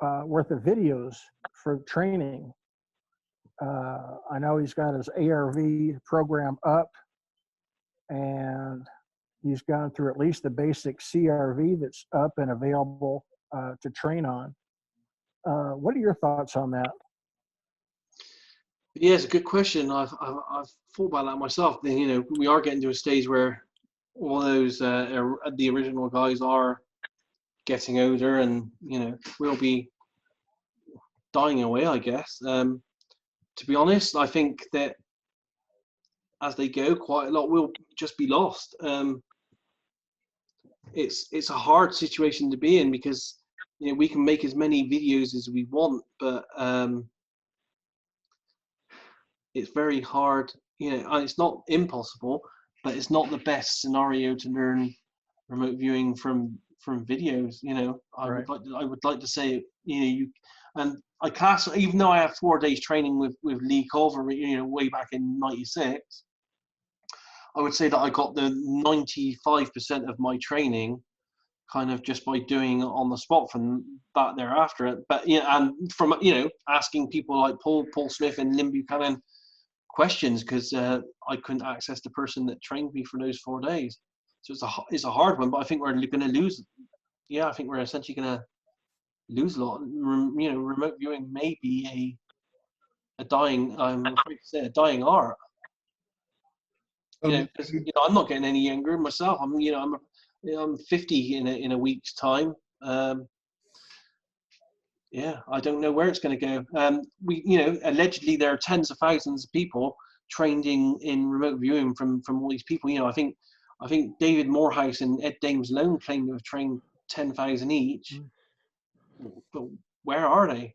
worth of videos for training. I know he's got his ARV program up, and he's gone through at least the basic CRV that's up and available to train on. What are your thoughts on that? Yeah, it's a good question. I've thought about that myself. You know, we are getting to a stage where all those the original guys are getting older, and you know, will be dying away, I guess. To be honest, I think that as they go, quite a lot will just be lost. It's a hard situation to be in, because you know, we can make as many videos as we want, but it's very hard. You know, it's not impossible, but it's not the best scenario to learn remote viewing from videos. You know, I would like to say, you know, and I class, even though I have 4 days training with Lee Culver, you know, way back in '96, I would say that I got the 95% of my training kind of just by doing it on the spot from that thereafter. But yeah, and from, you know, asking people like Paul Smith and Lynn Buchanan questions, because I couldn't access the person that trained me for those 4 days. So it's a hard one, but I think we're going to lose. Yeah, I think we're essentially going to lose a lot. You know, remote viewing may be a dying, I'm afraid to say, a dying art. You know, 'cause, you know, I'm not getting any younger myself. I'm 50 in a week's time. Yeah, I don't know where it's going to go. You know, allegedly there are tens of thousands of people trained in remote viewing from all these people. You know, I think David Morehouse and Ed Dames alone claim to have trained 10,000 each. But where are they?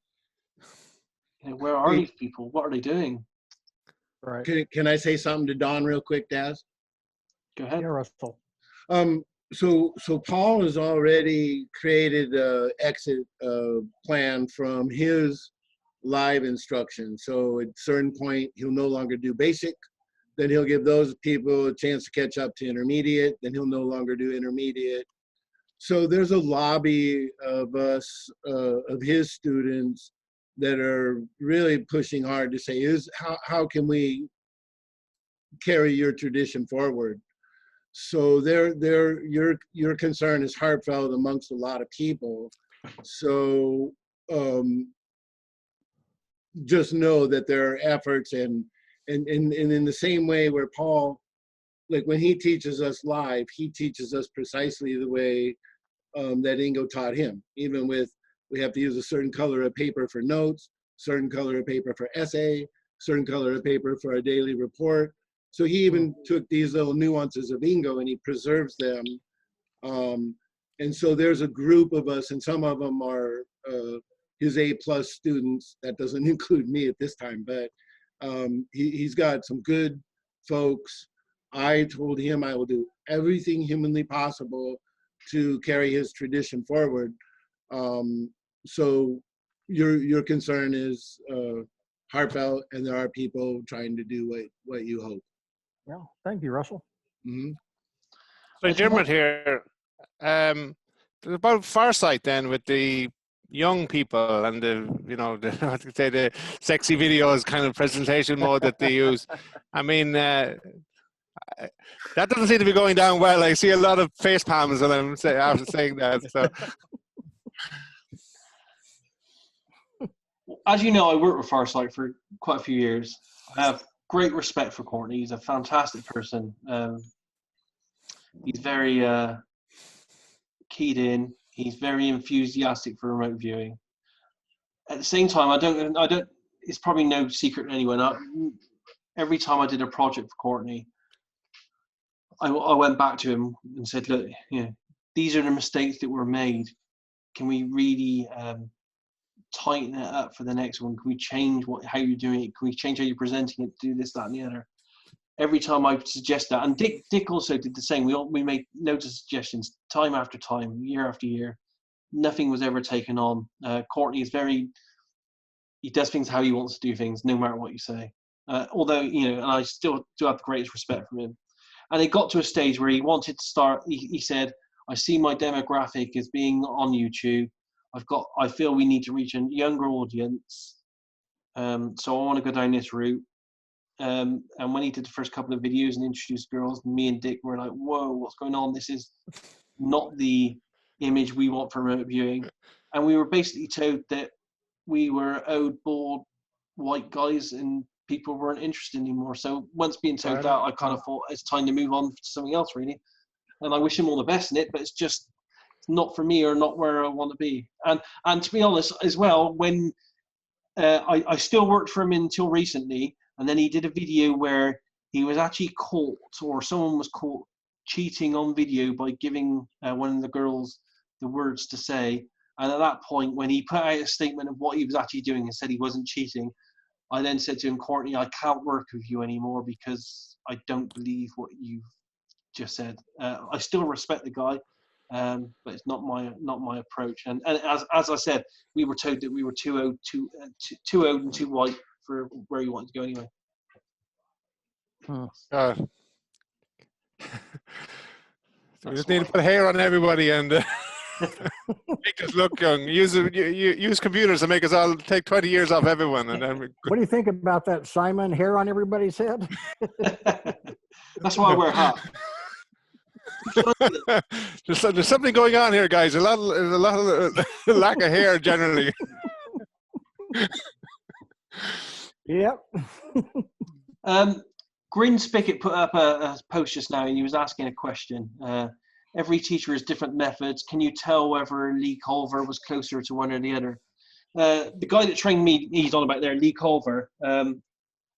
You know, where are these people? What are they doing? Right. Can I say something to Don real quick, Daz? Go ahead. Yeah, Russell. So Paul has already created an exit plan from his live instruction. So at a certain point, he'll no longer do basic. Then he'll give those people a chance to catch up to intermediate. Then he'll no longer do intermediate. So there's a lobby of us, of his students, that are really pushing hard to say, how can we carry your tradition forward? So your concern is heartfelt amongst a lot of people. So just know that there are efforts, and in the same way where Paul, like when he teaches us live, he teaches us precisely the way that Ingo taught him. Even with, we have to use a certain color of paper for notes, certain color of paper for essay, certain color of paper for a daily report. So he even took these little nuances of Ingo and he preserves them. And so there's a group of us, and some of them are his A+ students. That doesn't include me at this time, but he's got some good folks. I told him I will do everything humanly possible to carry his tradition forward. So your concern is heartfelt, and there are people trying to do what you hope. Yeah, thank you, Russell. Mm-hmm. So Dermot here, about Farsight then, with the young people and the sexy videos kind of presentation mode that they use. I mean, that doesn't seem to be going down well. I see a lot of face palms when I'm after saying that. So. As you know, I worked with Farsight for quite a few years. I have great respect for Courtney. He's a fantastic person. He's very keyed in. He's very enthusiastic for remote viewing. At the same time, I don't. It's probably no secret to anyone. Every time I did a project for Courtney, I went back to him and said, "Look, you know, these are the mistakes that were made. Can we really tighten it up for the next one? Can we change how you're doing it? Can we change how you're presenting it? Do this, that, and the other. Every time I suggest that, and Dick also did the same. We made loads of suggestions time after time, year after year. Nothing was ever taken on. Courtney is he does things how he wants to do things, no matter what you say. Although, and I still do have the greatest respect for him. And it got to a stage where he wanted to start. He said, "I see my demographic as being on YouTube. I feel we need to reach a younger audience. So I want to go down this route." And when he did the first couple of videos and introduced girls, me and Dick were like, "Whoa, what's going on? This is not the image we want for remote viewing." And we were basically told that we were owed bald white guys and people weren't interested anymore. So once being told that, I kind of thought it's time to move on to something else, really. And I wish him all the best in it, but it's just not for me or not where I want to be. And to be honest as well, when I still worked for him until recently, and then he did a video where he was actually caught, or someone was caught cheating on video by giving one of the girls the words to say. And at that point, when he put out a statement of what he was actually doing and said he wasn't cheating, I then said to him, "Courtney, I can't work with you anymore because I don't believe what you've just said." I still respect the guy, but it's not my approach. And as I said, we were told that we were too old and too white for where he wanted to go anyway. So we just need to put hair on everybody and make us look young. Use computers to make us all take 20 years off everyone. And then What do you think about that, Simon? Hair on everybody's head? That's why I wear a hat. There's something going on here, guys. There's a lot of lack of hair generally. Yep. Grin Spigot put up a post just now, and he was asking a question. Every teacher has different methods. Can you tell whether Lee Culver was closer to one or the other? The guy that trained me, he's on about there, Lee Culver.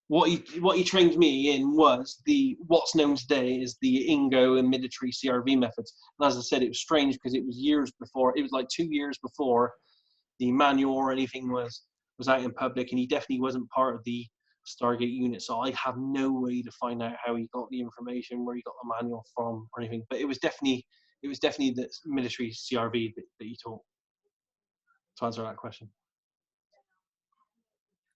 What he trained me in was what's known today as the Ingo and military CRV methods. And as I said, it was strange because it was years before. It was like 2 years before the manual or anything was out in public, and he definitely wasn't part of the Stargate unit. So I have no way to find out how he got the information, where he got the manual from, or anything. But it was definitely the military CRV that he taught. To answer that question.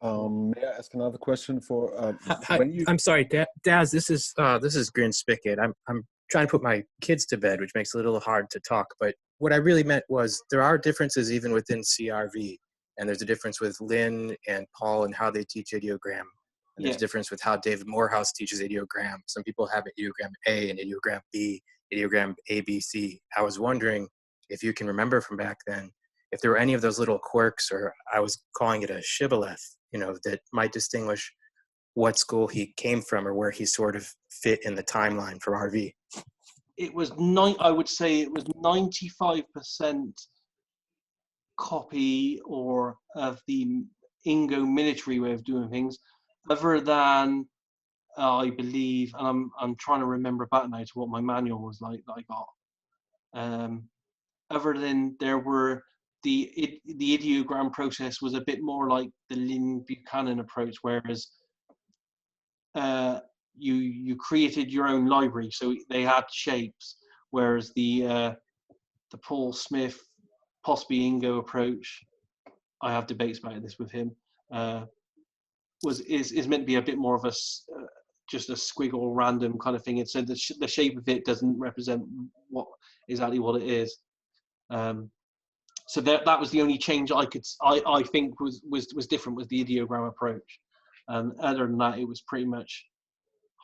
May I ask another question for I'm sorry, Daz. This is Grin Spigot. I'm trying to put my kids to bed, which makes it a little hard to talk. But what I really meant was there are differences even within CRV, and there's a difference with Lynn and Paul and how they teach ideogram, and there's a difference with how David Morehouse teaches ideogram. Some people have ideogram A and ideogram B, ideogram A, B, C. I was wondering if you can remember from back then if there were any of those little quirks, or I was calling it a shibboleth, that might distinguish what school he came from or where he sort of fit in the timeline for RV. It was I would say it was 95% copy or of the Ingo military way of doing things, other than I believe, and I'm trying to remember back now to what my manual was like that I got. Other than there were the ideogram process was a bit more like the Lynn Buchanan approach, whereas you created your own library, so they had shapes, whereas the Paul Smith, possibly Ingo approach, I have debates about this with him, is meant to be a bit more of a just a squiggle random kind of thing. It said the shape of it doesn't represent exactly what it is. So that was the only change I think was different with the ideogram approach. Other than that, it was pretty much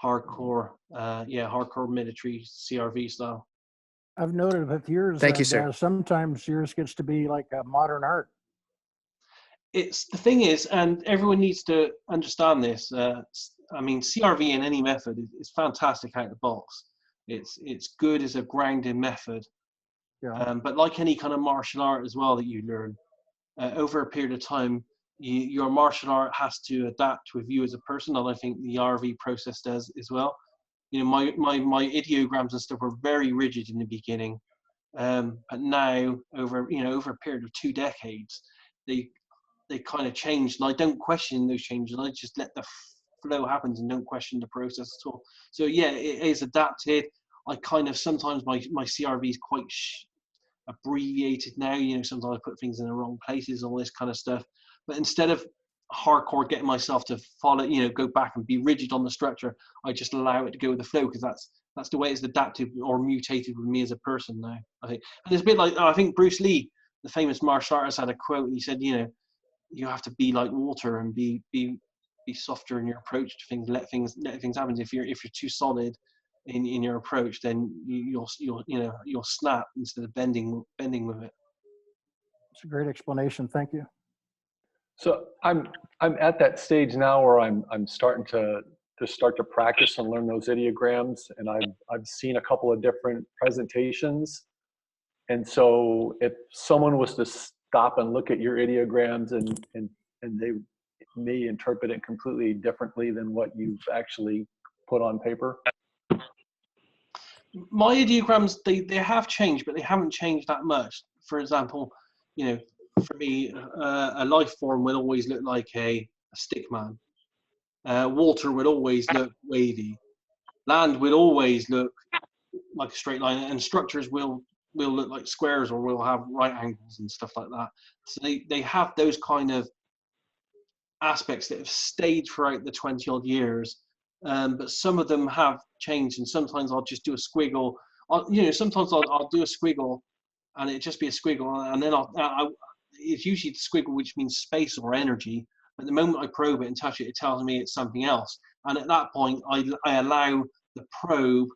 hardcore, hardcore military CRV style. I've noted with yours, Thank you, sir. Sometimes yours gets to be like a modern art. The thing is, and everyone needs to understand this. I mean, CRV in any method is fantastic out of the box. It's good as a grounding method. Yeah. But like any kind of martial art as well that you learn, over a period of time, your martial art has to adapt with you as a person, and I think the RV process does as well. My ideograms and stuff were very rigid in the beginning, but now over a period of 2 decades, they kind of changed, and I don't question those changes. I just let the flow happen and don't question the process at all. So yeah, it is adapted. I kind of sometimes my CRV is quite abbreviated now. You know, sometimes I put things in the wrong places, all this kind of stuff. But instead of hardcore getting myself to follow, you know, go back and be rigid on the structure, I just allow it to go with the flow, because that's the way it's adapted or mutated with me as a person now, I think. And it's a bit like, I think Bruce Lee, the famous martial artist, had a quote. He said, you know, you have to be like water and be softer in your approach to things, let things happen. If you're too solid in your approach, then you'll snap instead of bending with it. It's a great explanation. Thank you. So I'm at that stage now where I'm starting to practice and learn those ideograms, and I've seen a couple of different presentations. And so if someone was to stop and look at your ideograms and they may interpret it completely differently than what you've actually put on paper. My ideograms, they have changed, but they haven't changed that much. For example, you know, for me, a life form will always look like a stick man. Water will always look wavy. Land will always look like a straight line, and structures will look like squares, or will have right angles and stuff like that. So they have those kind of aspects that have stayed throughout the 20 odd years. But some of them have changed, and sometimes I'll just do a squiggle. Sometimes I'll do a squiggle, and it just be a squiggle, and then it's usually the squiggle, which means space or energy. But the moment I probe it and touch it, it tells me it's something else. And at that point, I allow the probe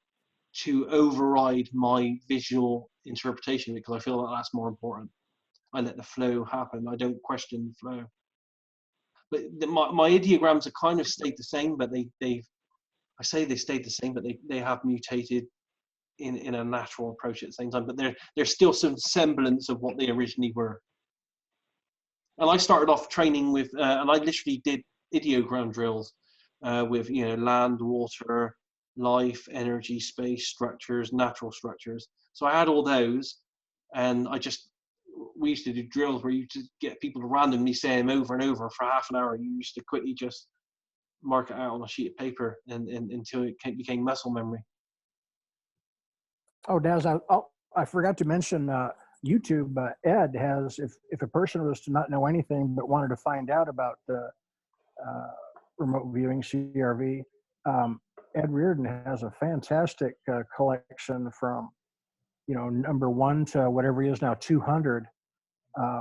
to override my visual interpretation, because I feel that that's more important. I let the flow happen. I don't question the flow. But my ideograms are kind of stayed the same, but I say they stayed the same, but they have mutated in a natural approach at the same time. But there's still some semblance of what they originally were. And I started off training with, and I literally did ideogram drills with, you know, land, water, life, energy, space, structures, natural structures. So I had all those, and we used to do drills where you just get people to randomly say them over and over for half an hour. You used to quickly just mark it out on a sheet of paper and until it became muscle memory. Oh, Daz, I forgot to mention YouTube. Ed has, if a person was to not know anything but wanted to find out about the remote viewing CRV, Ed Reardon has a fantastic collection from, you know, number 1 to whatever he is now, 200,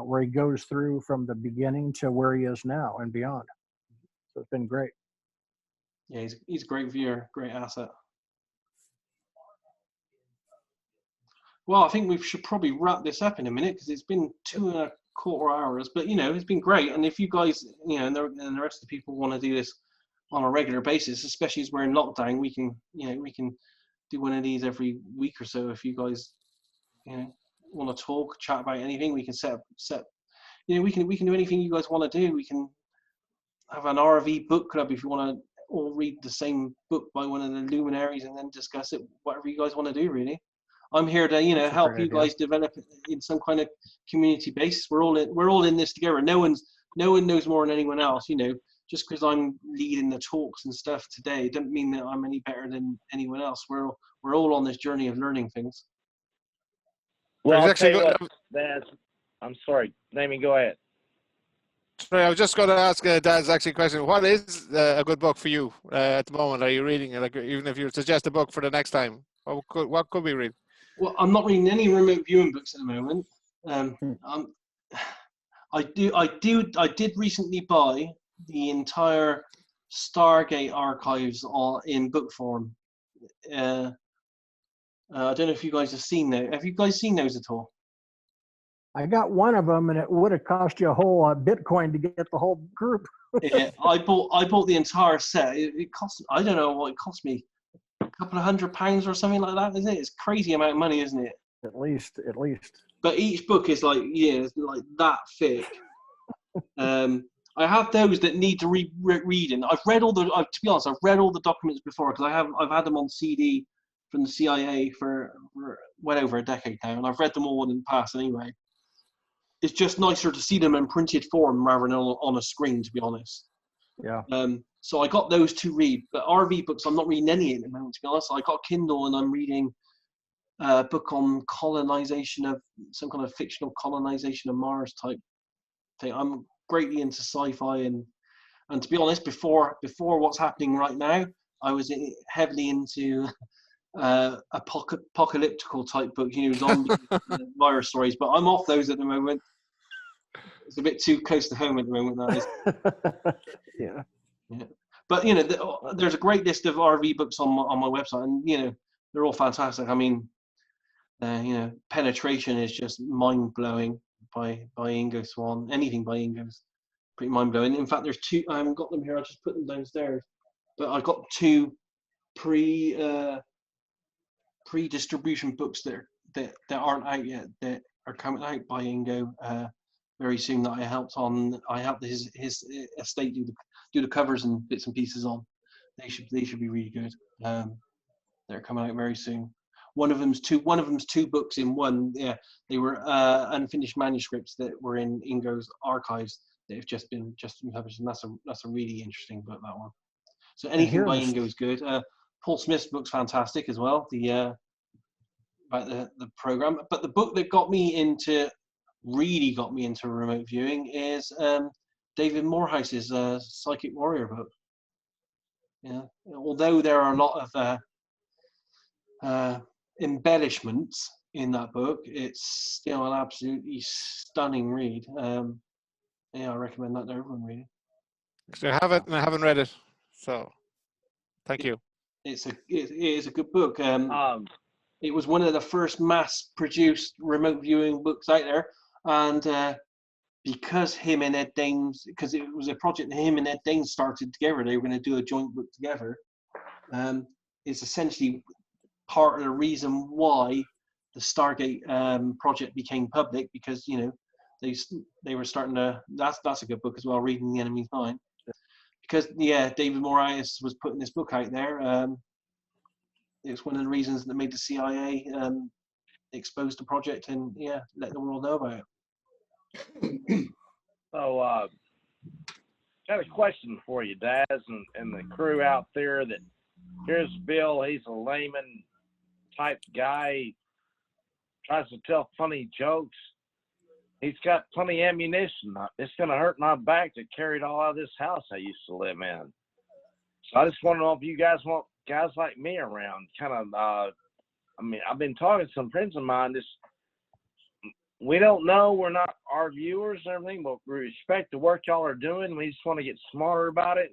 where he goes through from the beginning to where he is now and beyond. So it's been great. Yeah, he's a great viewer, great asset. Well, I think we should probably wrap this up in a minute, because it's been 2.25 hours. But you know, it's been great. And if you guys, you know, and the rest of the people want to do this on a regular basis, especially as we're in lockdown, we can do one of these every week or so. If you guys, you know, want to talk, chat about anything, we can set. You know, we can do anything you guys want to do. We can have an RV book club if you want to all read the same book by one of the luminaries and then discuss it. Whatever you guys want to do, really. I'm here to, you know, help you guys develop in some kind of community basis. We're all in this together. No one knows more than anyone else. You know, just because I'm leading the talks and stuff today doesn't mean that I'm any better than anyone else. We're all on this journey of learning things. Well, I'll tell you what, Daz, I'm sorry. Namie, go ahead. Sorry, I was just going to ask Daz actually a question. What is a good book for you at the moment? Are you reading? Like, even if you suggest a book for the next time, what could we read? Well, I'm not reading any remote viewing books at the moment. I did recently buy the entire Stargate archives in book form. I don't know if you guys have seen those. Have you guys seen those at all? I got one of them, and it would have cost you a whole Bitcoin to get the whole group. Yeah, I bought the entire set. It cost, I don't know what it cost me, a couple of £100 or something like that, isn't it? It's crazy amount of money, isn't it? At least. But each book is like, yeah, it's like that thick. I have those that need to reading. I've read all the. To be honest, I've read all the documents before, because I've had them on CD from the CIA for well over a decade now, and I've read them all in the past anyway. it's just nicer to see them in printed form rather than on a screen, to be honest. Yeah. So I got those to read, but RV books, I'm not reading any at the moment, to be honest. I got Kindle and I'm reading a book on colonization of some kind of fictional colonization of Mars type thing. I'm greatly into sci-fi and to be honest, before what's happening right now, I was heavily into apocalyptical type books, zombie virus stories, but I'm off those at the moment. It's a bit too close to home at the moment, that is. Yeah. But there's a great list of RV books on my website, and they're all fantastic. I mean, Penetration is just mind blowing by Ingo Swann. Anything by Ingo's pretty mind blowing. In fact, there's two. I haven't got them here. I just put them downstairs. But I got two pre-distribution books that aren't out yet, that are coming out by Ingo very soon, that I helped his estate do the covers and bits and pieces on. They should be really good. They're coming out very soon. One of them's two books in one. Yeah, they were unfinished manuscripts that were in Ingo's archives that have just been published, and that's a really interesting book, that one. So anything by Ingo is good. Paul Smith's book's fantastic as well. About the program, but the book that really got me into remote viewing is David Morehouse's Psychic Warrior book. Yeah, although there are a lot of embellishments in that book, it's still an absolutely stunning read. Yeah, I recommend that to everyone reading. I have it and I haven't read it, so thank you. It is a good book. It was one of the first mass-produced remote viewing books out there, and because him and Ed Danes, because it was a project that him and Ed Danes started together, they were going to do a joint book together. It's essentially part of the reason why the Stargate project became public, because they were starting to. That's a good book as well, Reading the Enemy's Mind, because David Morales was putting this book out there. It's one of the reasons that made the CIA expose the project and let the world know about it. So, got a question for you, Daz, and the crew out there. That here's Bill. He's a layman type guy. He tries to tell funny jokes. He's got plenty of ammunition. It's going to hurt my back to carry it all out of this house I used to live in. So I just want to know if you guys want guys like me around. Kind of, I mean, I've been talking to some friends of mine. We don't know. We're not our viewers and everything, but we respect the work y'all are doing. We just want to get smarter about it.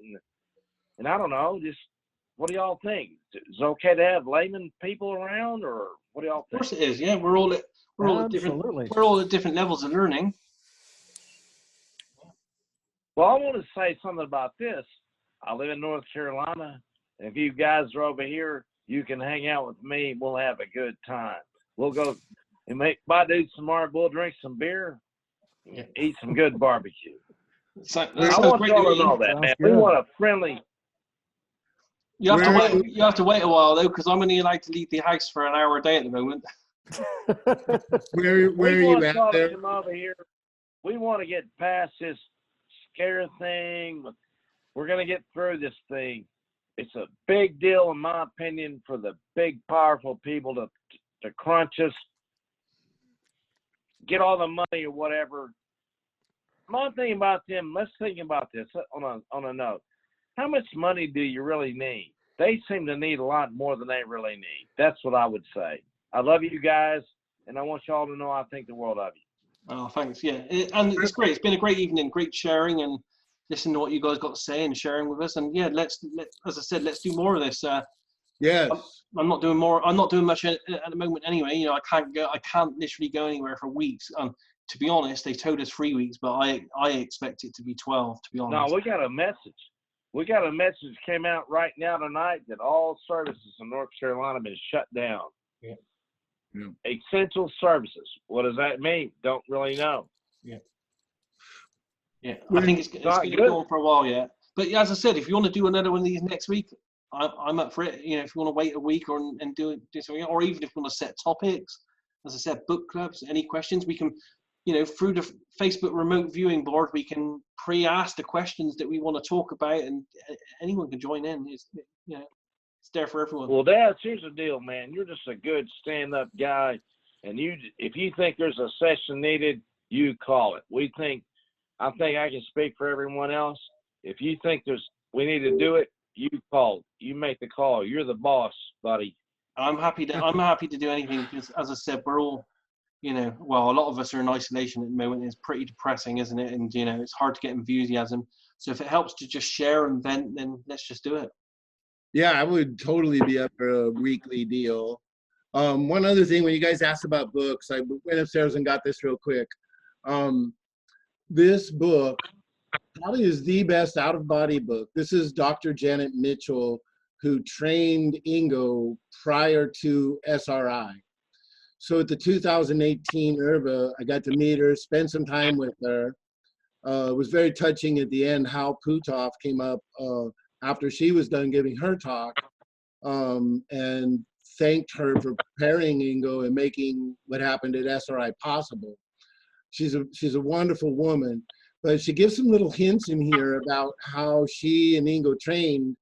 And I don't know, just what do y'all think? Is it okay to have layman people around, or what do y'all think? Of course it is. Yeah, we're all at different levels of learning. Well, I want to say something about this. I live in North Carolina. If you guys are over here, you can hang out with me. We'll have a good time. We'll go and buy dudes tomorrow. We'll drink some beer, eat some good barbecue. I want y'all to know that, man. We want a friendly. You have to wait a while though, because I'm only allowed to leave the house for an hour a day at the moment. Where are you at there? Come over here. We want to get past this scare thing. We're going to get through this thing. It's a big deal, in my opinion, for the big, powerful people to crunch us, get all the money or whatever. My thing about them, let's think about this on a note. How much money do you really need? They seem to need a lot more than they really need. That's what I would say. I love you guys, and I want y'all to know I think the world of you. Oh, thanks. Yeah, and it's great. It's been a great evening, great sharing and listening to what you guys got to say and sharing with us. And yeah, let's as I said, let's do more of this. Yes. I'm not doing more. I'm not doing much at the moment anyway. I can't literally go anywhere for weeks. To be honest, they told us 3 weeks, but I expect it to be 12. To be honest. No, we got a message. We got a message came out right now tonight that all services in North Carolina have been shut down. Yeah. Essential services. What does that mean? Don't really know. Yeah. Yeah, I think it's going to go on for a while yet. But as I said, if you want to do another one of these next week, I'm up for it. If you want to wait a week and do something, or even if you want to set topics, as I said, book clubs, any questions, we can you know, through the Facebook remote viewing board, we can pre-ask the questions that we want to talk about, and anyone can join in. It's, you know, it's there for everyone. Well, Dad, here's the deal, man. You're just a good stand-up guy, and if you think there's a session needed, you call it. I think I can speak for everyone else. If you think we need to do it, you call. You make the call. You're the boss, buddy. I'm happy to do anything, because, as I said, we're all, you know, well, a lot of us are in isolation at the moment. It's pretty depressing, isn't it? And, you know, it's hard to get enthusiasm. So if it helps to just share and vent, then let's just do it. Yeah, I would totally be up for a weekly deal. One other thing, when you guys asked about books, I went upstairs and got this real quick. This book probably is the best out-of-body book. This is Dr. Janet Mitchell, who trained Ingo prior to SRI. So at the 2018 IRVA, I got to meet her, spend some time with her. It was very touching at the end how Puthoff came up after she was done giving her talk, and thanked her for preparing Ingo and making what happened at SRI possible. She's a wonderful woman, but she gives some little hints in here about how she and Ingo trained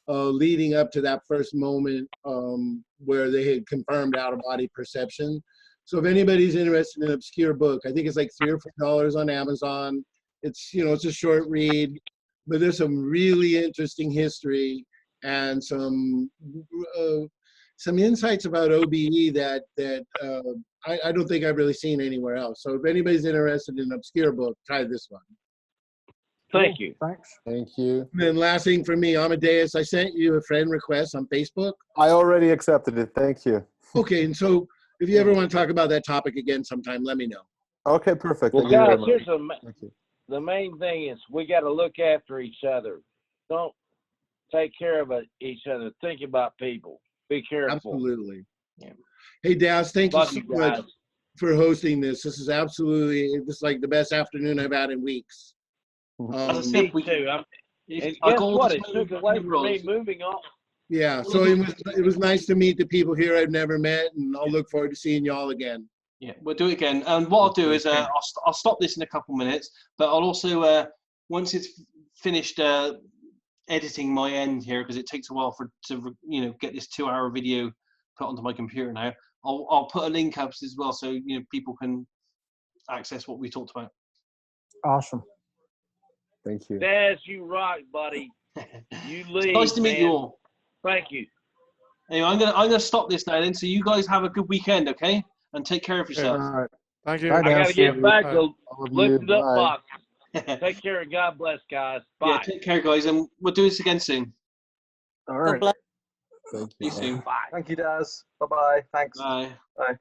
leading up to that first moment where they had confirmed out-of-body perception. So if anybody's interested in an obscure book, I think it's like $3 or $4 on Amazon. It's, you know, it's a short read, but there's some really interesting history and some insights about OBE that I don't think I've really seen anywhere else. So if anybody's interested in an obscure book, try this one. Thank you. Thanks. Thank you. And then last thing for me, Amadeus, I sent you a friend request on Facebook. I already accepted it. Thank you. Okay, and so if you ever want to talk about that topic again sometime, let me know. Okay, perfect. Well, Thank you guys, very much. here's the main thing is we got to look after each other. Don't take care of each other. Think about people. Be careful. Absolutely. Yeah. Hey, Daz, thank you Love so you much guys. for hosting this. This is like the best afternoon I've had in weeks. As I said, Me too. And guess goal what? is It to took away from me moving on. Yeah, so it was nice to meet the people here I've never met, and I'll look forward to seeing y'all again. Yeah, we'll do it again. And what I'll do is I'll stop this in a couple minutes, but I'll also, once it's finished editing my end here, because it takes a while to you know, get this 2-hour video put onto my computer now, I'll put a link up as well, so you know, people can access what we talked about. Awesome. Thank you. Daz, you rock, buddy. You lead. Nice to meet you man. all. Thank you. Anyway, I'm gonna stop this now then. So you guys have a good weekend, okay? And take care of yourself. All right. Thank you. I got to get back to All of you. lifting up Bye. boxes. Take care and God bless, guys. Bye. Yeah, take care, guys, and we'll do this again soon. All right. Thank See you you. soon. Bye. Thank you, Daz. Bye-bye. Thanks. Bye. Bye.